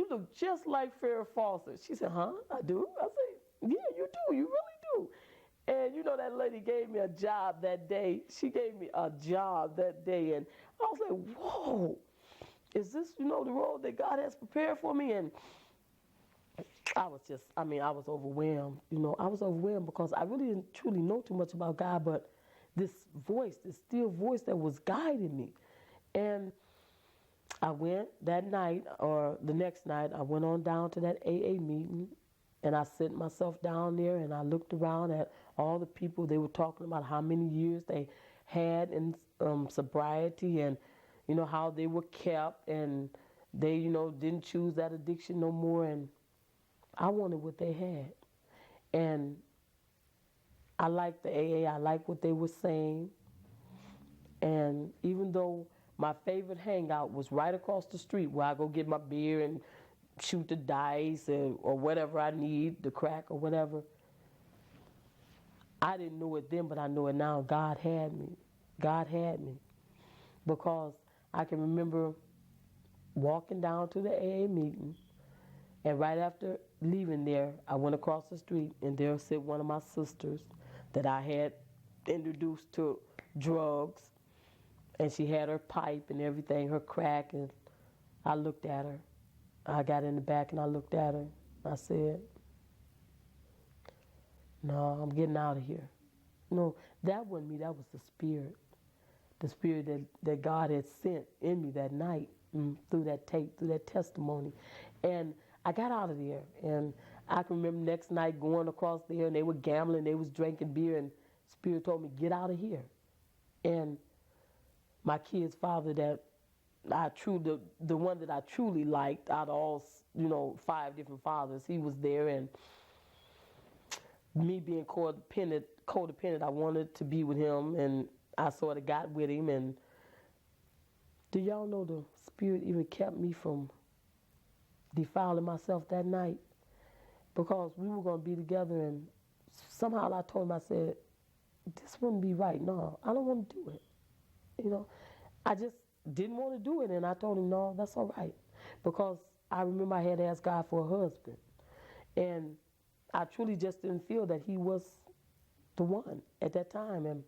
look just like Farrah Fawcett. She said, huh? I do? I said, yeah, you do. You really do. And that lady gave me a job that day. She gave me a job that day. And I was like, whoa, is this, the role that God has prepared for me? And I was overwhelmed. I was overwhelmed because I really didn't truly know too much about God, but this still voice that was guiding me. And I went that night, or the next night, I went on down to that AA meeting, and I sat myself down there, and I looked around at all the people. They were talking about how many years they had in sobriety, and, how they were kept, and they, didn't choose that addiction no more, and I wanted what they had. And I liked the AA. I liked what they were saying. And even though my favorite hangout was right across the street where I go get my beer and shoot the dice or whatever I need, the crack or whatever. I didn't know it then, but I know it now. God had me. God had me. Because I can remember walking down to the AA meeting, and right after leaving there, I went across the street, and there sit one of my sisters that I had introduced to drugs, and she had her pipe and everything, her crack, and I looked at her. I got in the back and I looked at her. I said, no, I'm getting out of here. No, that wasn't me, that was the spirit. The spirit that God had sent in me that night through that tape, through that testimony. And I got out of there. And I can remember next night going across there, and they were gambling, they was drinking beer, and Spirit told me, get out of here. And my kid's father, that the one that I truly liked out of all, 5 different fathers, he was there, and me being codependent, I wanted to be with him, and I sort of got with him. And do y'all know the Spirit even kept me from defiling myself that night? Because we were going to be together, and somehow I told him, I said, this wouldn't be right. No, I don't want to do it. I just didn't want to do it, and I told him, no, that's all right. Because I remember I had asked God for a husband, and I truly just didn't feel that he was the one at that time. And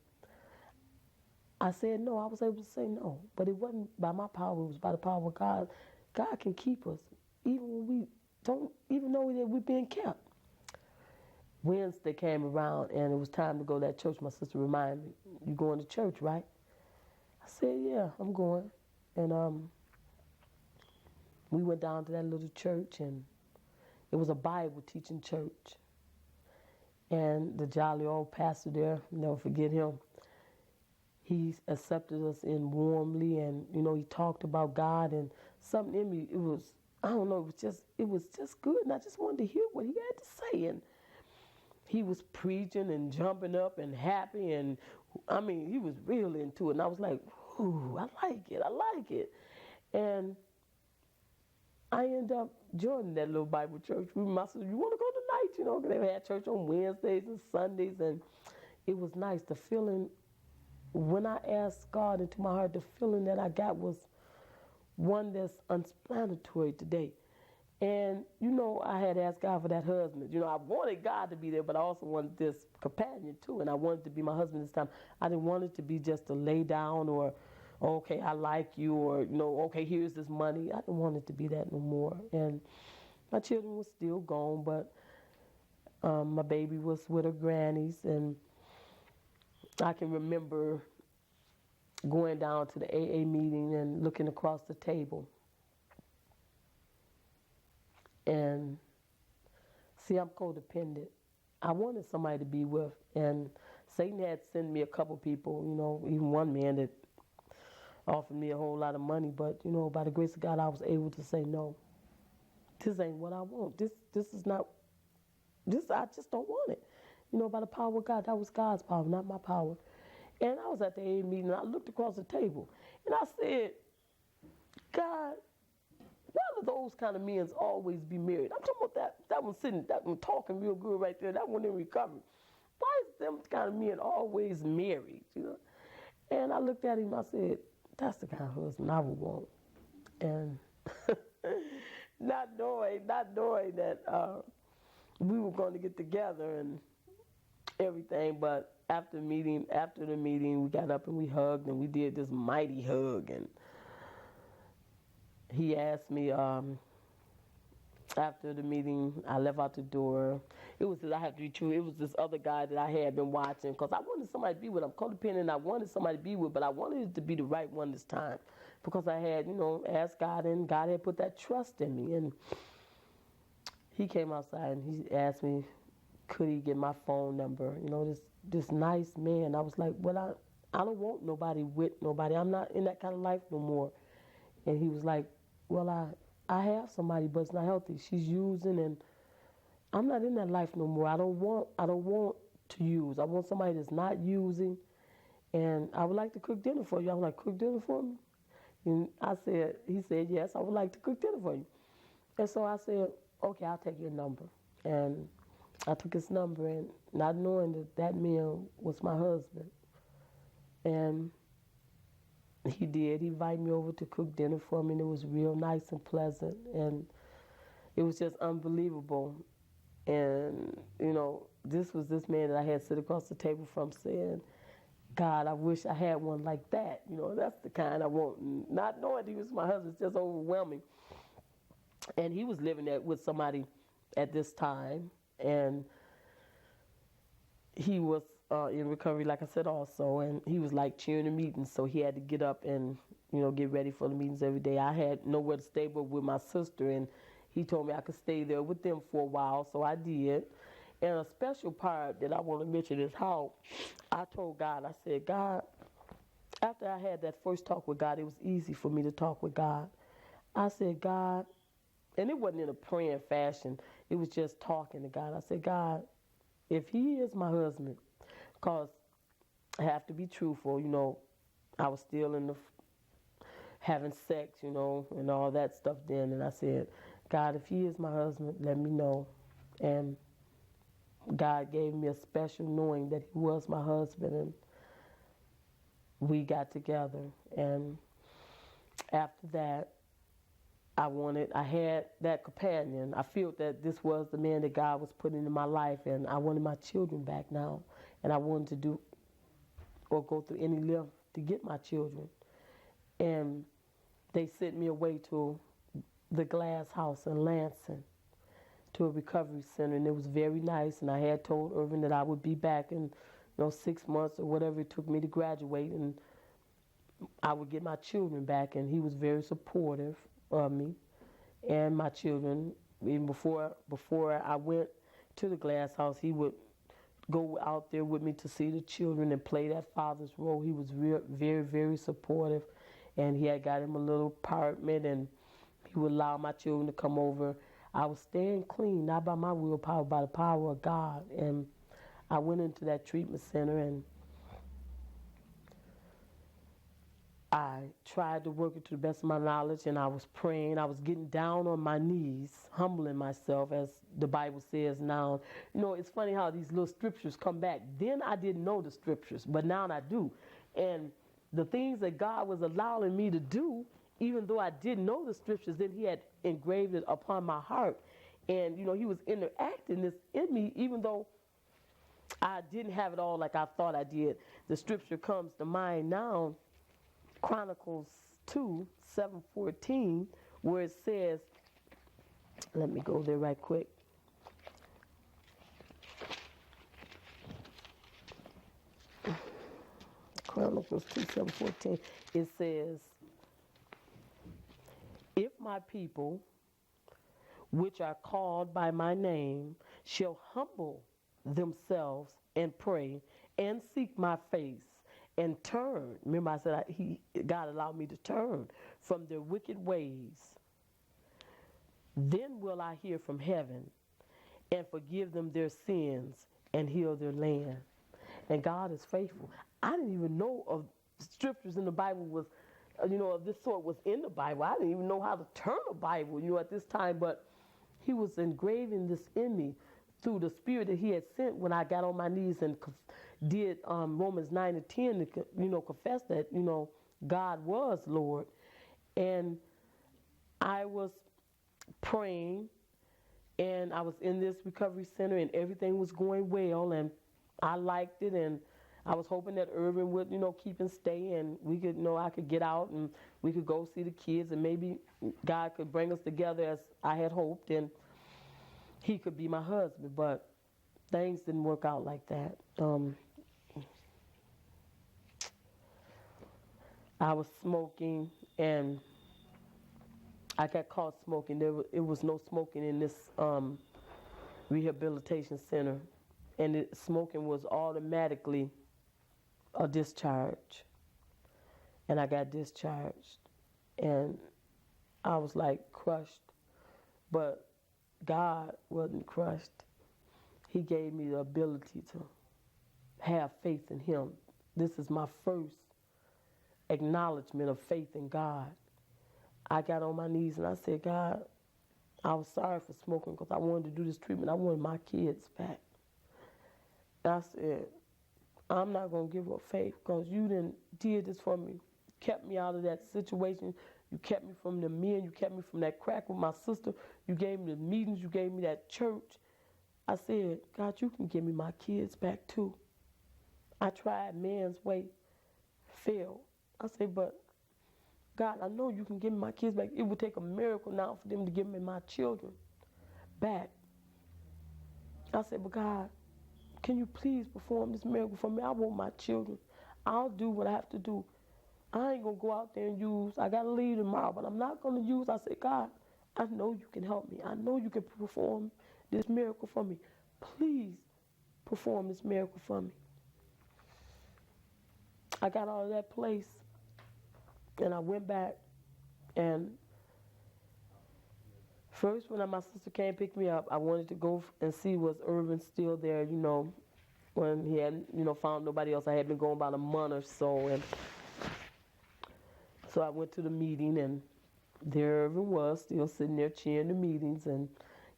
I said no. I was able to say no, but it wasn't by my power. It was by the power of God. God can keep us even when we don't even know that we're being kept. Wednesday came around, and it was time to go to that church. My sister reminded me, you going to church, right? I said, yeah, I'm going. And we went down to that little church, and it was a Bible teaching church. And the jolly old pastor there, never forget him, he accepted us in warmly, and he talked about God, and something in me, it was just good, and I just wanted to hear what he had to say. And he was preaching and jumping up and happy, and he was real into it, and I was like, ooh, I like it. And I ended up joining that little Bible church. My sister, you want to go tonight? They had church on Wednesdays and Sundays, and it was nice. The feeling, when I asked God into my heart, the feeling that I got was one that's unexplanatory today. And, I had asked God for that husband. I wanted God to be there, but I also wanted this companion too, and I wanted to be my husband this time. I didn't want it to be just a lay down or, okay, I like you, or, okay, here's this money. I didn't want it to be that no more. And my children were still gone, but my baby was with her grannies, and I can remember going down to the AA meeting and looking across the table. And see, I'm codependent. I wanted somebody to be with, and Satan had sent me a couple people, even one man that offered me a whole lot of money, but by the grace of God, I was able to say no. This ain't what I want. This is not. I just don't want it. By the power of God, that was God's power, not my power. And I was at the AA meeting, and I looked across the table, and I said, God, why do those kind of men always be married? I'm talking about that one sitting, that one talking real good right there, that one in recovery. Why is them kind of men always married, And I looked at him, I said, that's the kind of husband I would want. And not knowing that we were going to get together and everything, but after the meeting, we got up and we hugged, and we did this mighty hug, and he asked me, after the meeting, I left out the door. It was this other guy that I had been watching, because I wanted somebody to be with. I'm codependent, and I wanted somebody to be with, but I wanted it to be the right one this time, because I had, asked God, and God had put that trust in me. And he came outside, and he asked me, could he get my phone number? This nice man. I was like, well, I don't want nobody with nobody. I'm not in that kind of life no more. And he was like, well, I have somebody, but it's not healthy. She's using, and I'm not in that life no more. I don't want to use. I want somebody that's not using, and I would like to cook dinner for you. I was like, cook dinner for me? And he said, yes, I would like to cook dinner for you. And so I said, okay, I'll take your number. And I took his number, and not knowing that that man was my husband. And he did. He invited me over to cook dinner for me, and it was real nice and pleasant. And it was just unbelievable. And, this was this man that I had sit across the table from saying, God, I wish I had one like that. That's the kind I want. Not knowing he was my husband, it's just overwhelming. And he was living there with somebody at this time. And he was in recovery, like I said, also. And he was like cheering the meetings, so he had to get up and, get ready for the meetings every day. I had nowhere to stay but with my sister, and he told me I could stay there with them for a while, so I did. And a special part that I want to mention is how I told God, I said, God, after I had that first talk with God, it was easy for me to talk with God. I said, God, and it wasn't in a praying fashion, it was just talking to God. I said, God, if he is my husband, because I have to be truthful, I was still in the having sex, and all that stuff then. And I said, God, if he is my husband, let me know. And God gave me a special knowing that he was my husband, and we got together. And after that, I had that companion. I felt that this was the man that God was putting in my life, and I wanted my children back now. And I wanted to do or go through any length to get my children. And they sent me away to the Glass House in Lansing, to a recovery center, and it was very nice. And I had told Irvin that I would be back in 6 months or whatever it took me to graduate, and I would get my children back. And he was very supportive of me and my children. Even before I went to the Glass House, he would go out there with me to see the children and play that father's role. He was very, very supportive, and he had got him a little apartment, and he would allow my children to come over. I was staying clean, not by my willpower, by the power of God. And I went into that treatment center, and I tried to work it to the best of my knowledge, and I was praying. I was getting down on my knees, humbling myself, as the Bible says now. It's funny how these little scriptures come back. Then I didn't know the scriptures, but now I do. And the things that God was allowing me to do, even though I didn't know the scriptures, then he had engraved it upon my heart. And, he was interacting this in me, even though I didn't have it all like I thought I did. The scripture comes to mind now, Chronicles 2:7-14, where it says, let me go there right quick. Chronicles 2:7-14, it says, if my people, which are called by my name, shall humble themselves and pray and seek my face and turn. Remember I said God allowed me to turn from their wicked ways. Then will I hear from heaven and forgive them their sins and heal their land. And God is faithful. I didn't even know of scriptures in the Bible was, of this sort was in the Bible. I didn't even know how to turn a Bible, at this time. But he was engraving this in me through the spirit that he had sent when I got on my knees and did Romans 9-10 to, confess that, God was Lord. And I was praying, and I was in this recovery center, and everything was going well, and I liked it, and I was hoping that Irvin would, keep and stay, and we could, I could get out and we could go see the kids, and maybe God could bring us together as I had hoped, and he could be my husband. But things didn't work out like that. I was smoking, and I got caught smoking. It was no smoking in this rehabilitation center, and smoking was automatically a discharge. And I got discharged, and I was like crushed, but God wasn't crushed. He gave me the ability to have faith in him. This is my first acknowledgement of faith in God. I got on my knees and I said, God, I was sorry for smoking because I wanted to do this treatment. I wanted my kids back. And I said, I'm not going to give up faith because you did this for me. Kept me out of that situation. You kept me from the men. You kept me from that crack with my sister. You gave me the meetings. You gave me that church. I said, God, you can give me my kids back too. I tried man's way, failed. I said, but God, I know you can give me my kids back. It would take a miracle now for them to give me my children back. I said, but God, can you please perform this miracle for me? I want my children. I'll do what I have to do. I ain't going to go out there and use. I got to leave tomorrow, but I'm not going to use. I said, God, I know you can help me. I know you can perform this miracle for me. Please perform this miracle for me. I got out of that place and I went back, and first when my sister came pick me up, I wanted to go and see was Irvin still there, when he hadn't, found nobody else. I had been going about a month or so, and so I went to the meeting, and there Irvin was, still sitting there cheering the meetings, and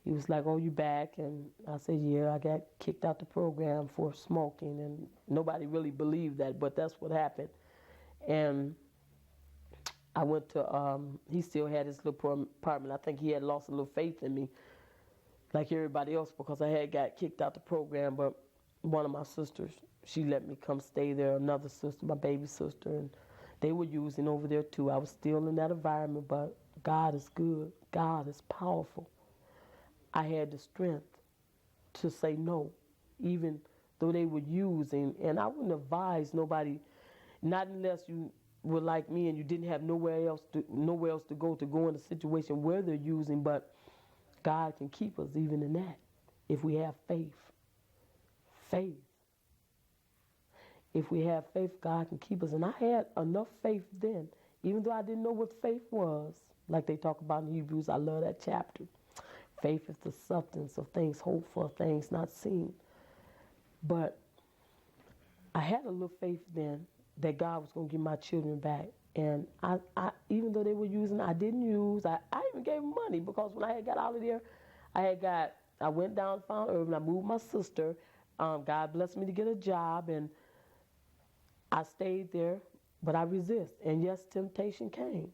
he was like, oh, you back? And I said, yeah, I got kicked out the program for smoking, and nobody really believed that, but that's what happened. And I went to, he still had his little apartment. I think he had lost a little faith in me, like everybody else, because I had got kicked out the program, but one of my sisters, she let me come stay there, another sister, my baby sister, and they were using over there too. I was still in that environment, but God is good. God is powerful. I had the strength to say no, even though they were using, and I wouldn't advise nobody, not unless you were like me and you didn't have nowhere else to go in a situation where they're using, but God can keep us even in that if we have faith. Faith. If we have faith, God can keep us. And I had enough faith then, even though I didn't know what faith was, like they talk about in Hebrews. I love that chapter. Faith is the substance of things hoped for, things not seen. But I had a little faith then that God was going to give my children back. And I even though they were using, I didn't use. I even gave them money, because when I had got out of there, I went down and found Irvin. I moved my sister. God blessed me to get a job, and I stayed there, but I resist. And yes, temptation came,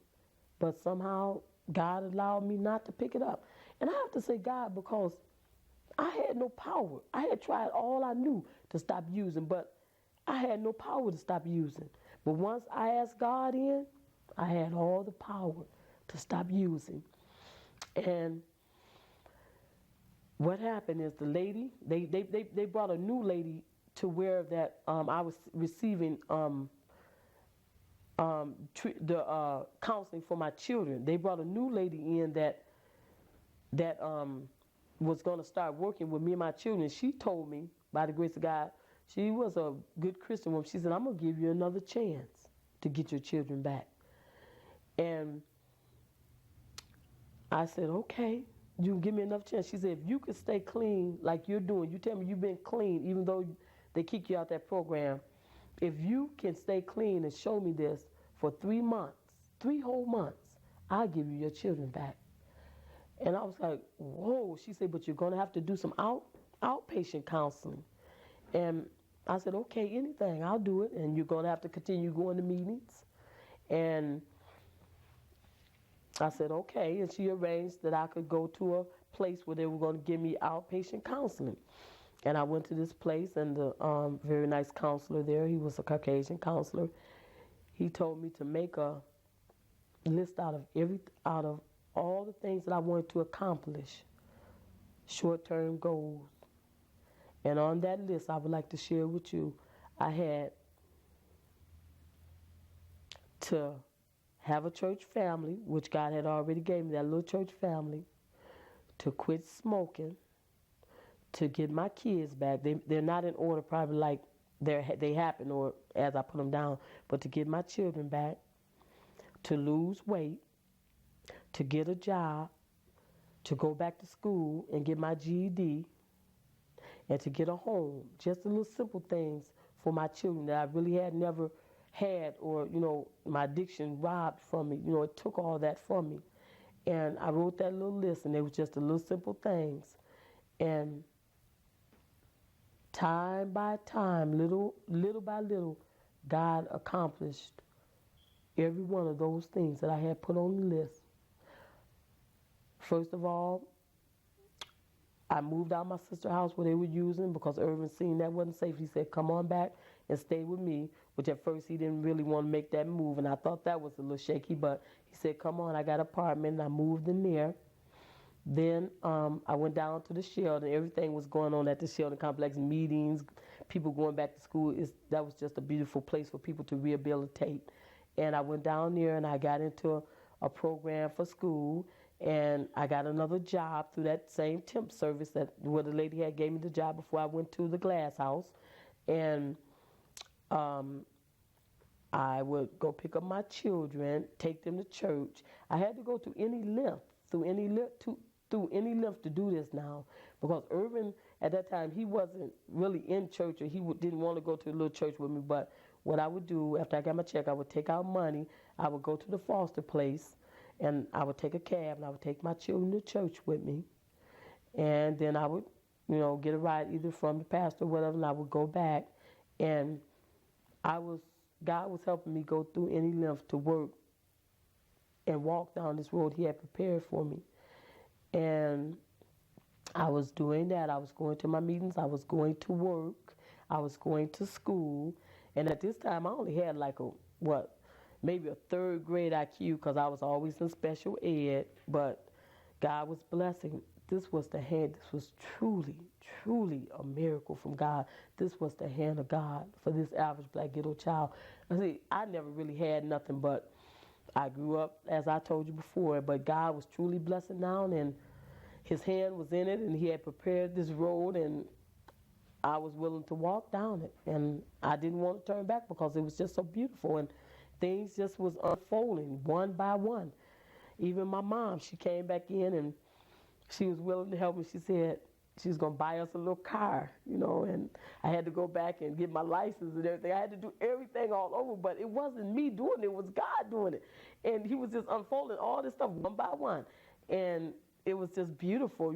but somehow God allowed me not to pick it up. And I have to say God, because I had no power. I had tried all I knew to stop using, but I had no power to stop using. But once I asked God in, I had all the power to stop using. And what happened is the lady, they brought a new lady to where that I was receiving the counseling for my children. They brought a new lady in that was going to start working with me and my children. She told me, by the grace of God, she was a good Christian woman. She said, I'm going to give you another chance to get your children back. And I said, okay, you can give me another chance. She said, if you could stay clean like you're doing, you tell me you've been clean even though they kick you out that program. If you can stay clean and show me this for 3 months, 3 whole months, I'll give you your children back. And I was like, whoa. She said, but you're going to have to do some outpatient counseling. And I said, okay, anything, I'll do it. And you're going to have to continue going to meetings. And I said, okay. And she arranged that I could go to a place where they were going to give me outpatient counseling. And I went to this place, and the very nice counselor there, he was a Caucasian counselor. He told me to make a list out of all the things that I wanted to accomplish, short-term goals. And on that list, I would like to share with you, I had to have a church family, which God had already gave me, that little church family, to quit smoking, to get my kids back. They're not in order, probably like they happen or as I put them down, but to get my children back, to lose weight, to get a job, to go back to school and get my GED, and to get a home. Just the little simple things for my children that I really had never had, or, my addiction robbed from me. It took all that from me. And I wrote that little list, and it was just the little simple things. And time by time, little by little, God accomplished every one of those things that I had put on the list. First of all, I moved out of my sister's house where they were using, because Irvin seen that wasn't safe. He said, come on back and stay with me, which at first he didn't really want to make that move, and I thought that was a little shaky, but he said, come on, I got an apartment, and I moved in there. Then I went down to the Sheldon. Everything was going on at the Sheldon complex, meetings, people going back to school. That was just a beautiful place for people to rehabilitate. And I went down there and I got into a program for school, and I got another job through that same temp service where the lady had gave me the job before I went to the glass house. And I would go pick up my children, take them to church. I had to go to any length, through any length to do this now, because Irvin at that time, he wasn't really in church, or he didn't want to go to a little church with me. But what I would do after I got my check, I would take out money, I would go to the foster place, and I would take a cab, and I would take my children to church with me. And then I would, get a ride either from the pastor or whatever, and I would go back. And God was helping me go through any length to work and walk down this road he had prepared for me. And I was doing that. I was going to my meetings. I was going to work. I was going to school. And at this time, I only had maybe a third grade IQ, because I was always in special ed. But God was blessing. This was the hand. This was truly, truly a miracle from God. This was the hand of God for this average black ghetto child. I never really had nothing, but I grew up, as I told you before, but God was truly blessing down, and his hand was in it, and he had prepared this road, and I was willing to walk down it. And I didn't want to turn back, because it was just so beautiful, and things just was unfolding one by one. Even my mom, she came back in, and she was willing to help me. She said she was going to buy us a little car, and I had to go back and get my license and everything. I had to do everything all over, but it wasn't me doing it. It was God doing it. And he was just unfolding all this stuff one by one. And it was just beautiful.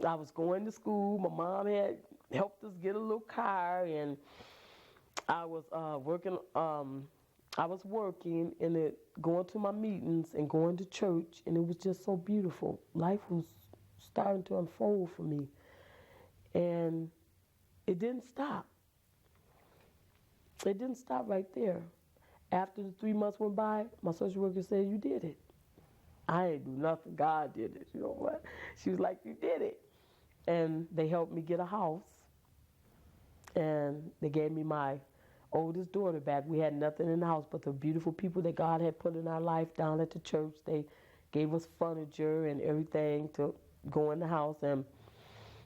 I was going to school. My mom had helped us get a little car, and I was working and going to my meetings and going to church, and it was just so beautiful. Life was starting to unfold for me, and it didn't stop. It didn't stop right there. After the 3 months went by, my social worker said, you did it. I ain't do nothing. God did it. You know what? She was like, you did it. And they helped me get a house, and they gave me my oldest daughter back. We had nothing in the house but the beautiful people that God had put in our life down at the church. They gave us furniture and everything to go in the house. And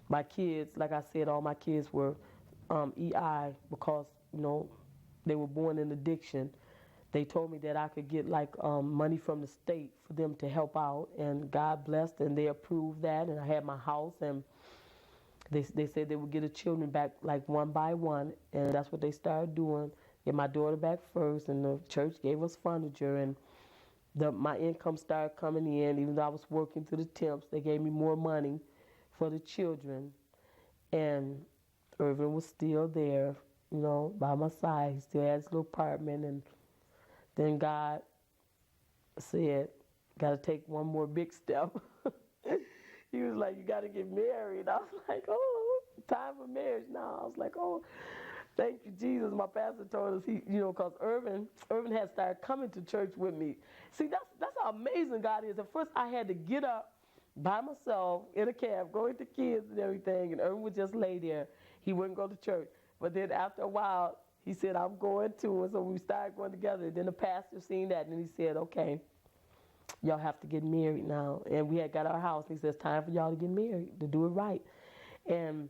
my kids, like I said, all my kids were EI, because they were born in addiction. They told me that I could get money from the state for them to help out, and God blessed, and they approved that, and I had my house, and they said they would get the children back one by one, and that's what they started doing. Get my daughter back first, and the church gave us furniture, and my income started coming in. Even though I was working through the temps, they gave me more money for the children. And Irvin was still there, by my side. He still had his little apartment. And then God said, got to take one more big step. He was like, you got to get married. I was like, oh, time for marriage now. I was like, oh, thank you, Jesus. My pastor told us, because Irvin had started coming to church with me. See, that's how amazing God is. At first, I had to get up by myself in a cab, go with the kids and everything, and Irvin would just lay there. He wouldn't go to church. But then after a while, he said, I'm going too. And so we started going together. Then the pastor seen that, and he said, okay, y'all have to get married now. And we had got our house, and he said, it's time for y'all to get married, to do it right. And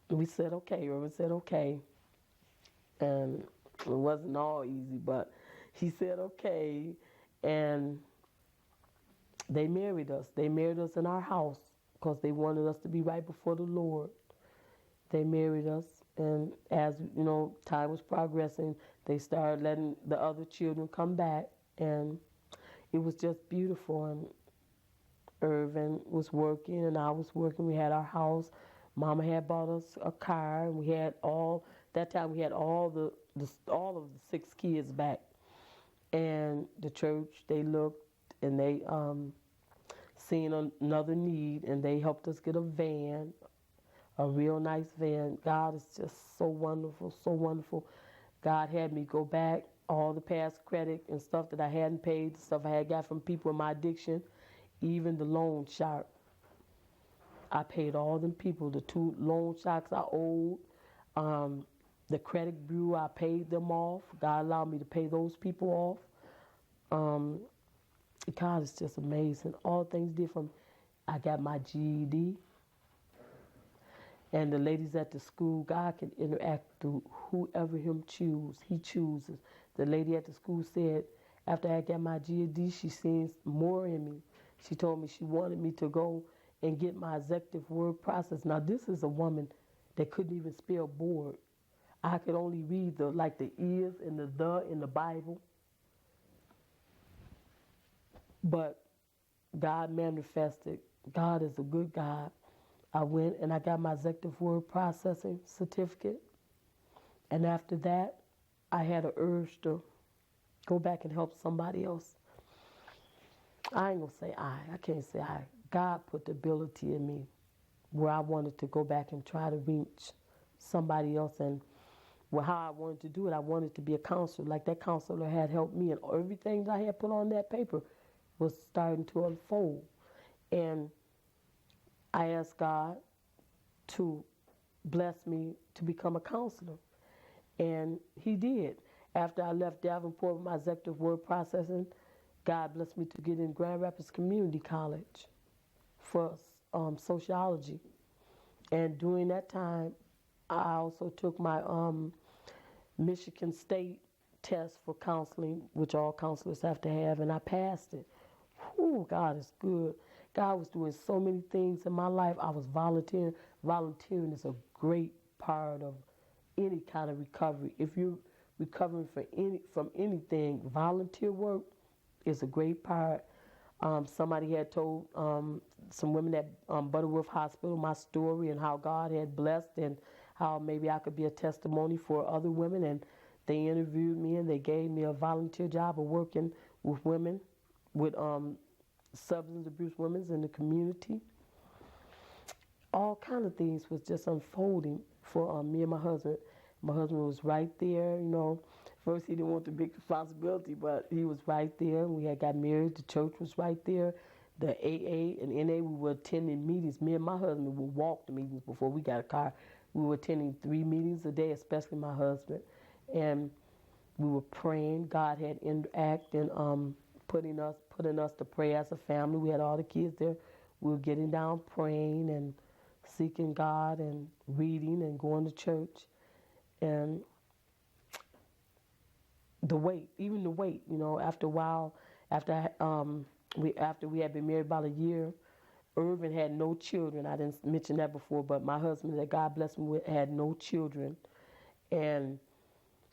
we said, okay. Irvin said, okay. And it wasn't all easy, but he said, okay. And they married us. They married us in our house, because they wanted us to be right before the Lord. They married us, And as time was progressing, they started letting the other children come back, and it was just beautiful. And Irvin was working, and I was working. We had our house. Mama had bought us a car, and we had all that time. We had all all of the 6 kids back, and the church, they looked and they seen another need, and they helped us get a van, a real nice van. God is just so wonderful, so wonderful. God had me go back all the past credit and stuff that I hadn't paid, the stuff I had got from people in my addiction, even the loan shark. I paid all them people, the 2 loan sharks I owed. The credit bureau, I paid them off. God allowed me to pay those people off. God is just amazing. All things different. I got my GED. And the ladies at the school, God can interact through whoever He chooses. The lady at the school said, after I got my GED, she seen more in me. She told me she wanted me to go and get my executive word process. Now, this is a woman that couldn't even spell board. I could only read the is and the in the Bible. But God manifested. God is a good God. I went and I got my executive word processing certificate. And after that, I had an urge to go back and help somebody else. I ain't going to say I can't say I. God put the ability in me where I wanted to go back and try to reach somebody else. And how I wanted to do it, I wanted to be a counselor. Like that counselor had helped me, and everything that I had put on that paper was starting to unfold. And I asked God to bless me to become a counselor. And He did. After I left Davenport with my executive word processing, God blessed me to get in Grand Rapids Community College for sociology. And during that time, I also took my Michigan State test for counseling, which all counselors have to have, and I passed it. Whew, God is good. God was doing so many things in my life. I was volunteering. Volunteering is a great part of any kind of recovery. If you're recovering from anything, volunteer work is a great part. Somebody had told some women at Butterworth Hospital my story and how God had blessed and how maybe I could be a testimony for other women. And they interviewed me and they gave me a volunteer job of working with women, with substance abuse women in the community. All kind of things was just unfolding for me and my husband. My husband was right there, First, he didn't want the big responsibility, but he was right there. We had got married. The church was right there. The AA and NA, we were attending meetings. Me and my husband would walk to meetings before we got a car. We were attending 3 meetings a day, especially my husband. And we were praying. God had interacted and putting us to pray as a family. We had all the kids there. We were getting down praying and seeking God and reading and going to church. And the weight, after a while, after we had been married about a year, Irvin had no children. I didn't mention that before, but my husband that God blessed me with had no children. And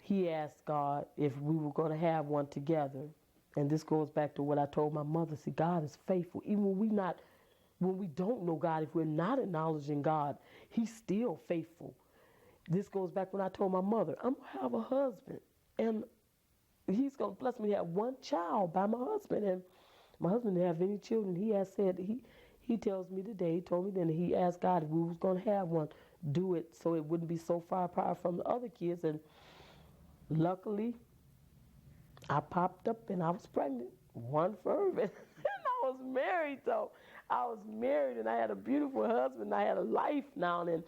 he asked God if we were going to have one together. And this goes back to what I told my mother. See, God is faithful. Even when we don't know God, if we're not acknowledging God, He's still faithful. This goes back when I told my mother, I'm going to have a husband. And He's going to bless me to have one child by my husband. And my husband didn't have any children. He has said, he tells me today, he told me then, he asked God if we was going to have one, do it so it wouldn't be so far apart from the other kids. And luckily, I popped up and I was pregnant. One for Irvin. And I was married, though. I was married and I had a beautiful husband. I had a life now. And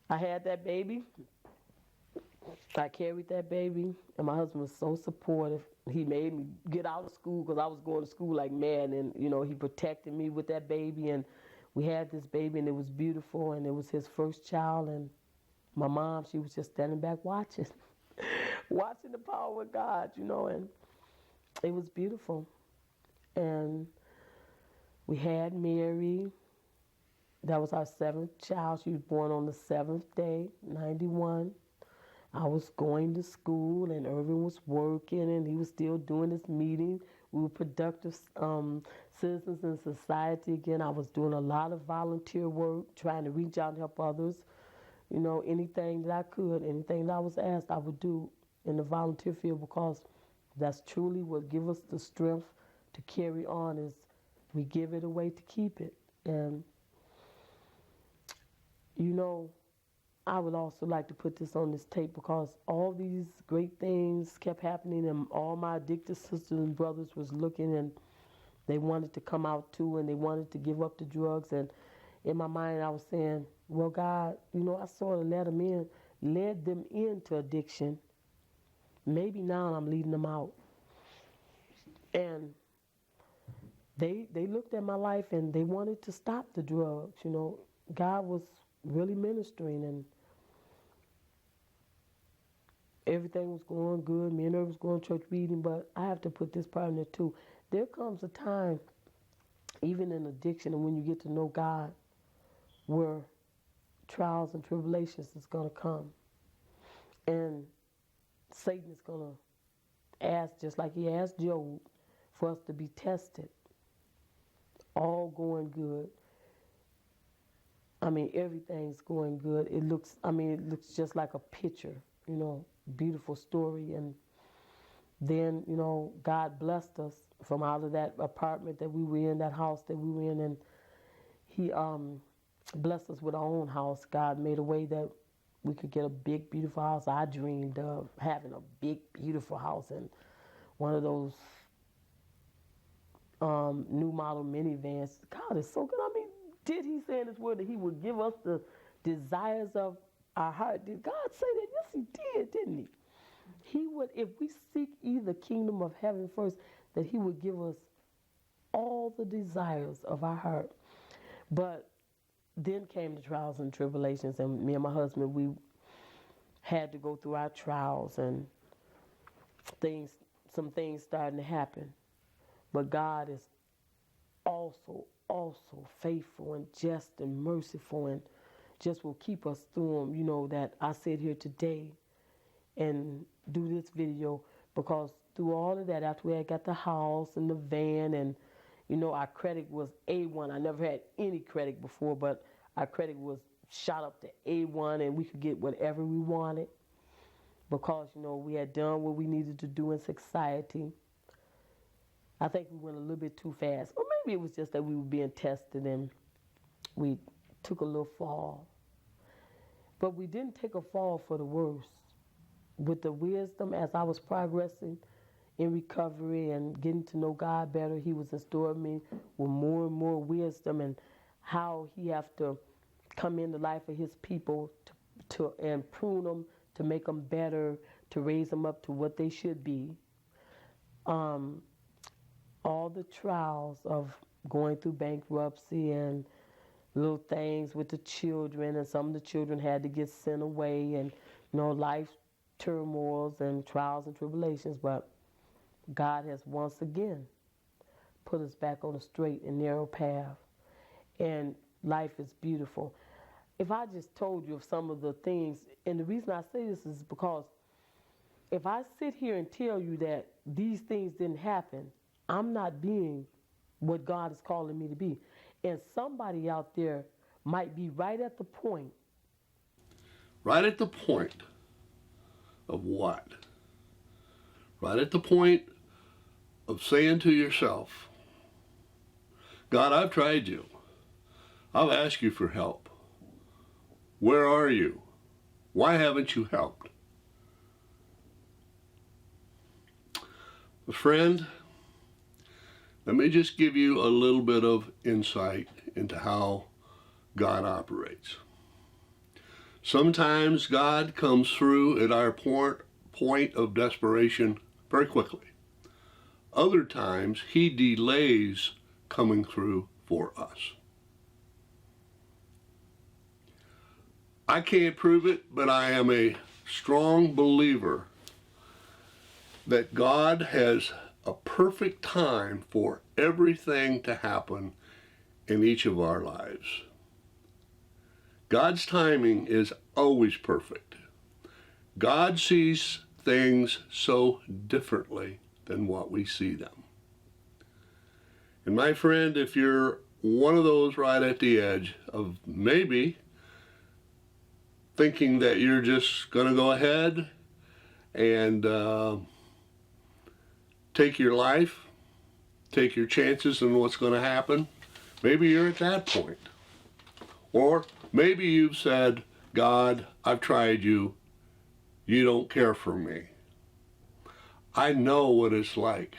I had that baby. I carried that baby, and my husband was so supportive. He made me get out of school because I was going to school like mad, and he protected me with that baby, and we had this baby, and it was beautiful, and it was his first child. And my mom, she was just standing back watching, watching the power of God, and it was beautiful. And we had Mary, That was our seventh child. She was born on the seventh day, 91. I was going to school and Irvin was working and he was still doing his meeting. We were productive citizens in society again. I was doing a lot of volunteer work, trying to reach out and help others. You know, anything that I could, anything that I was asked, I would do in the volunteer field, because that's truly what gives us the strength to carry on, is we give it away to keep it. And, you know, I would also like to put this on this tape, because all these great things kept happening and all my addicted sisters and brothers was looking and they wanted to come out too and they wanted to give up the drugs. And in my mind I was saying, well, God, you know, I sort of led them into addiction. Maybe now I'm leading them out. And they looked at my life and they wanted to stop the drugs. You know, God was really ministering and everything was going good. Me and her was going to church reading, but I have to put this part in there too. There comes a time, even in addiction and when you get to know God, where trials and tribulations is going to come. And Satan is going to ask, just like he asked Job, for us to be tested. All going good. I mean, everything's going good. It looks just like a picture, you know, beautiful story. And then, you know, God blessed us from out of that apartment that we were in, that house that we were in, and he blessed us with our own house. God made a way that we could get a big, beautiful house. I dreamed of having a big, beautiful house and one of those new model minivans. God is so good. I mean, did he say in his word that he would give us the desires of our heart? Did God say that? Yes, he did, didn't he? He would, if we seek ye the kingdom of heaven first, that he would give us all the desires of our heart. But then came the trials and tribulations, and me and my husband, we had to go through our trials, and some things starting to happen. But God is also faithful and just and merciful, and just will keep us through them. You know, that I sit here today and do this video because through all of that, after we had got the house and the van, and you know, our credit was A1. I never had any credit before, but our credit was shot up to A1 and we could get whatever we wanted because, you know, we had done what we needed to do in society. I think we went a little bit too fast. Or maybe it was just that we were being tested and we took a little fall. But we didn't take a fall for the worse. With the wisdom, as I was progressing in recovery and getting to know God better, he was instilling me with more and more wisdom and how he have to come in the life of his people to and prune them, to make them better, to raise them up to what they should be. All the trials of going through bankruptcy and little things with the children, and some of the children had to get sent away, and you know, life turmoils and trials and tribulations, but God has once again put us back on a straight and narrow path, and life is beautiful. If I just told you of some of the things, and the reason I say this is because if I sit here and tell you that these things didn't happen, I'm not being what God is calling me to be. And somebody out there might be right at the point. Right at the point of what? Right at the point of saying to yourself, God, I've tried you. I've asked you for help. Where are you? Why haven't you helped? Friend, let me just give you a little bit of insight into how God operates. Sometimes God comes through at our point of desperation very quickly. Other times he delays coming through for us. I can't prove it, but I am a strong believer that God has a perfect time for everything to happen in each of our lives. God's timing is always perfect. God sees things so differently than what we see them. And my friend, if you're one of those right at the edge of maybe thinking that you're just going to go ahead and take your life, take your chances in what's going to happen, maybe you're at that point. Or maybe you've said, God, I've tried you. You don't care for me. I know what it's like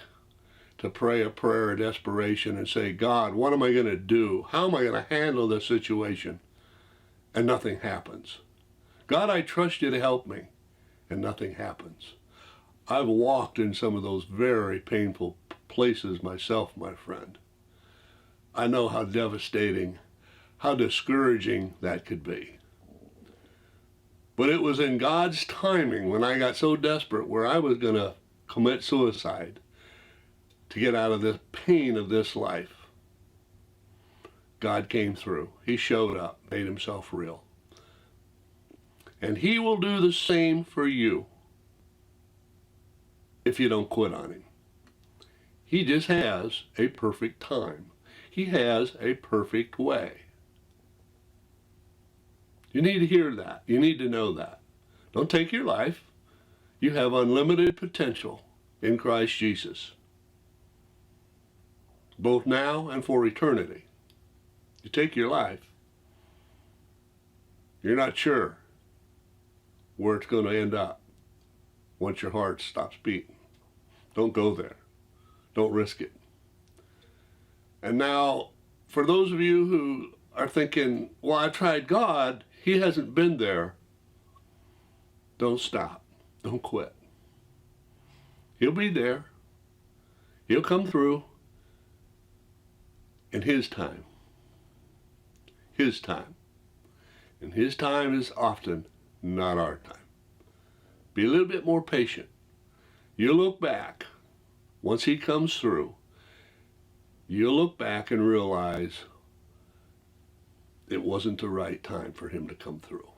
to pray a prayer of desperation and say, God, what am I going to do? How am I going to handle this situation? And nothing happens. God, I trust you to help me. And nothing happens. I've walked in some of those very painful places myself, my friend. I know how devastating, how discouraging that could be. But it was in God's timing when I got so desperate where I was going to commit suicide to get out of the pain of this life. God came through. He showed up, made himself real. And he will do the same for you if you don't quit on him. He just has a perfect time. He has a perfect way. You need to hear that. You need to know that. Don't take your life. You have unlimited potential in Christ Jesus, both now and for eternity. You take your life, you're not sure where it's going to end up once your heart stops beating. Don't go there. Don't risk it. And now, for those of you who are thinking, well, I tried God, he hasn't been there. Don't stop. Don't quit. He'll be there. He'll come through in his time. His time. And his time is often not our time. Be a little bit more patient. You look back, once he comes through, you'll look back and realize it wasn't the right time for him to come through.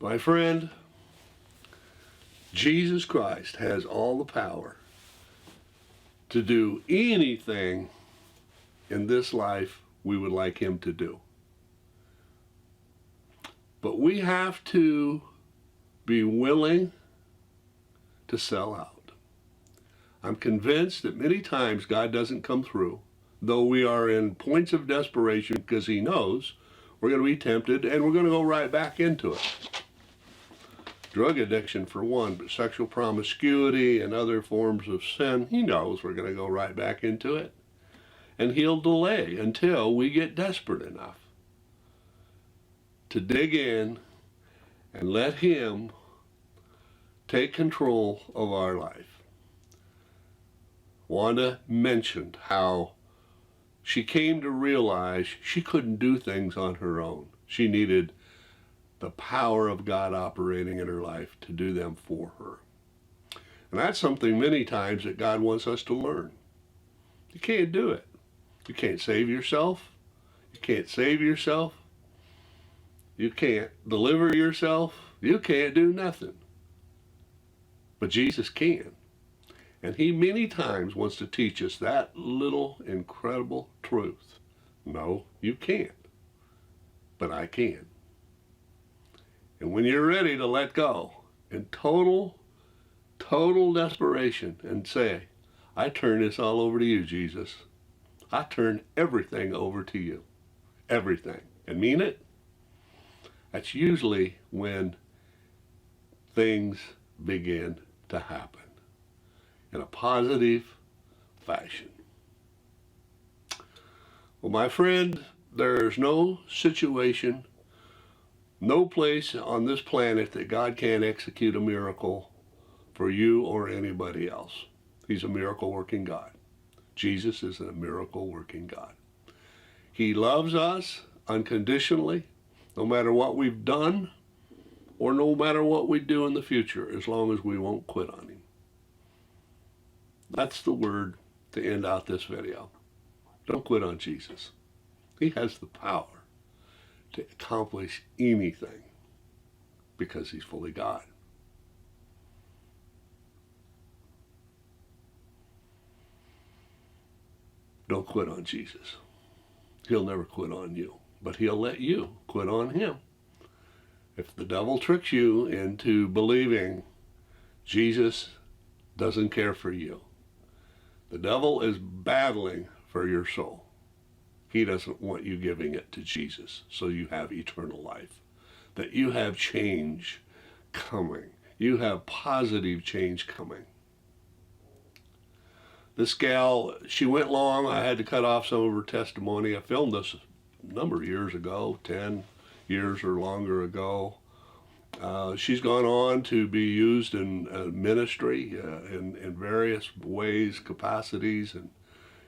My friend, Jesus Christ has all the power to do anything in this life we would like him to do. But we have to be willing to sell out. I'm convinced that many times God doesn't come through, though we are in points of desperation because he knows we're going to be tempted and we're going to go right back into it. Drug addiction for one, but sexual promiscuity and other forms of sin, he knows we're going to go right back into it. And he'll delay until we get desperate enough to dig in and let him take control of our life. Wanda mentioned how she came to realize she couldn't do things on her own. She needed the power of God operating in her life to do them for her. And that's something many times that God wants us to learn. You can't do it. You can't save yourself. You can't save yourself. You can't deliver yourself. You can't do nothing. But Jesus can. And he many times wants to teach us that little incredible truth. No, you can't. But I can. And when you're ready to let go in total desperation and say, I turn this all over to you, Jesus. I turn everything over to you. Everything. And mean it. That's usually when things begin to happen in a positive fashion. Well, my friend, there's no situation, no place on this planet that God can't execute a miracle for you or anybody else. He's a miracle working God. Jesus is a miracle working God. He loves us unconditionally, no matter what we've done or no matter what we do in the future, as long as we won't quit on him. That's the word to end out this video. Don't quit on Jesus. He has the power to accomplish anything because he's fully God. Don't quit on Jesus. He'll never quit on you, but he'll let you quit on him. If the devil tricks you into believing Jesus doesn't care for you, the devil is battling for your soul. He doesn't want you giving it to Jesus so you have eternal life, that you have change coming. You have positive change coming. This gal, she went long. I had to cut off some of her testimony. I filmed this a number of years ago, 10 years or longer ago. She's gone on to be used in ministry in various ways, capacities, and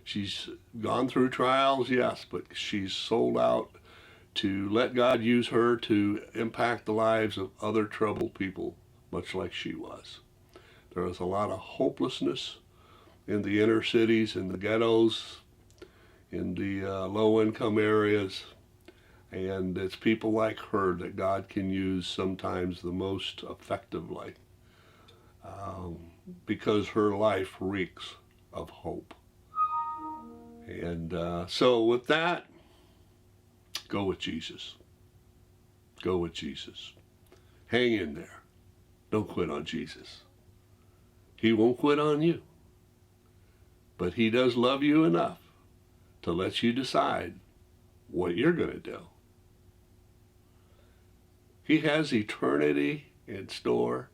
she's gone through trials, yes, but she's sold out to let God use her to impact the lives of other troubled people, much like she was. There was a lot of hopelessness in the inner cities, in the ghettos, in the low-income areas, and it's people like her that God can use sometimes the most effectively because her life reeks of hope. And so with that, go with Jesus. Go with Jesus. Hang in there. Don't quit on Jesus. He won't quit on you. But he does love you enough to let you decide what you're going to do. He has eternity in store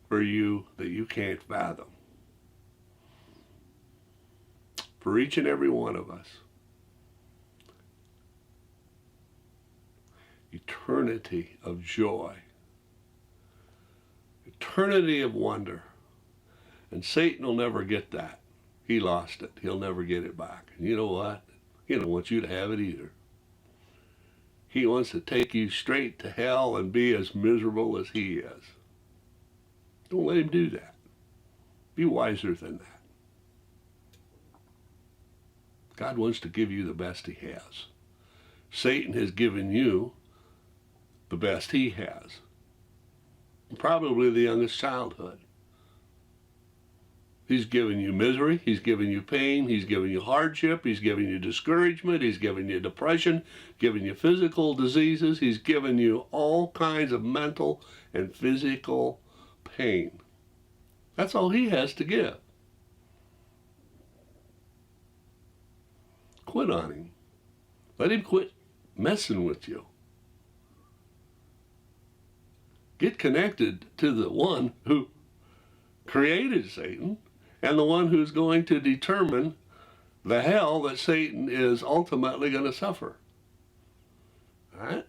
for you that you can't fathom. For each and every one of us. Eternity of joy. Eternity of wonder. And Satan will never get that. He lost it. He'll never get it back. And you know what? He don't want you to have it either. He wants to take you straight to hell and be as miserable as he is. Don't let him do that. Be wiser than that. God wants to give you the best he has. Satan has given you the best he has. Probably the youngest childhood. He's given you misery, he's given you pain, he's given you hardship, he's given you discouragement, he's given you depression, given you physical diseases, he's given you all kinds of mental and physical pain. That's all he has to give. Quit on him. Let him quit messing with you. Get connected to the one who created Satan and the one who's going to determine the hell that Satan is ultimately going to suffer. All right?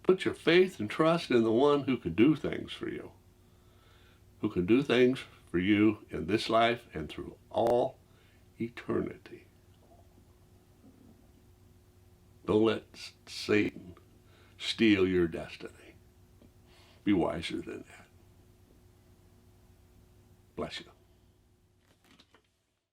Put your faith and trust in the one who can do things for you. Who can do things for you in this life and through all eternity. Don't let Satan steal your destiny. Be wiser than that. Bless you.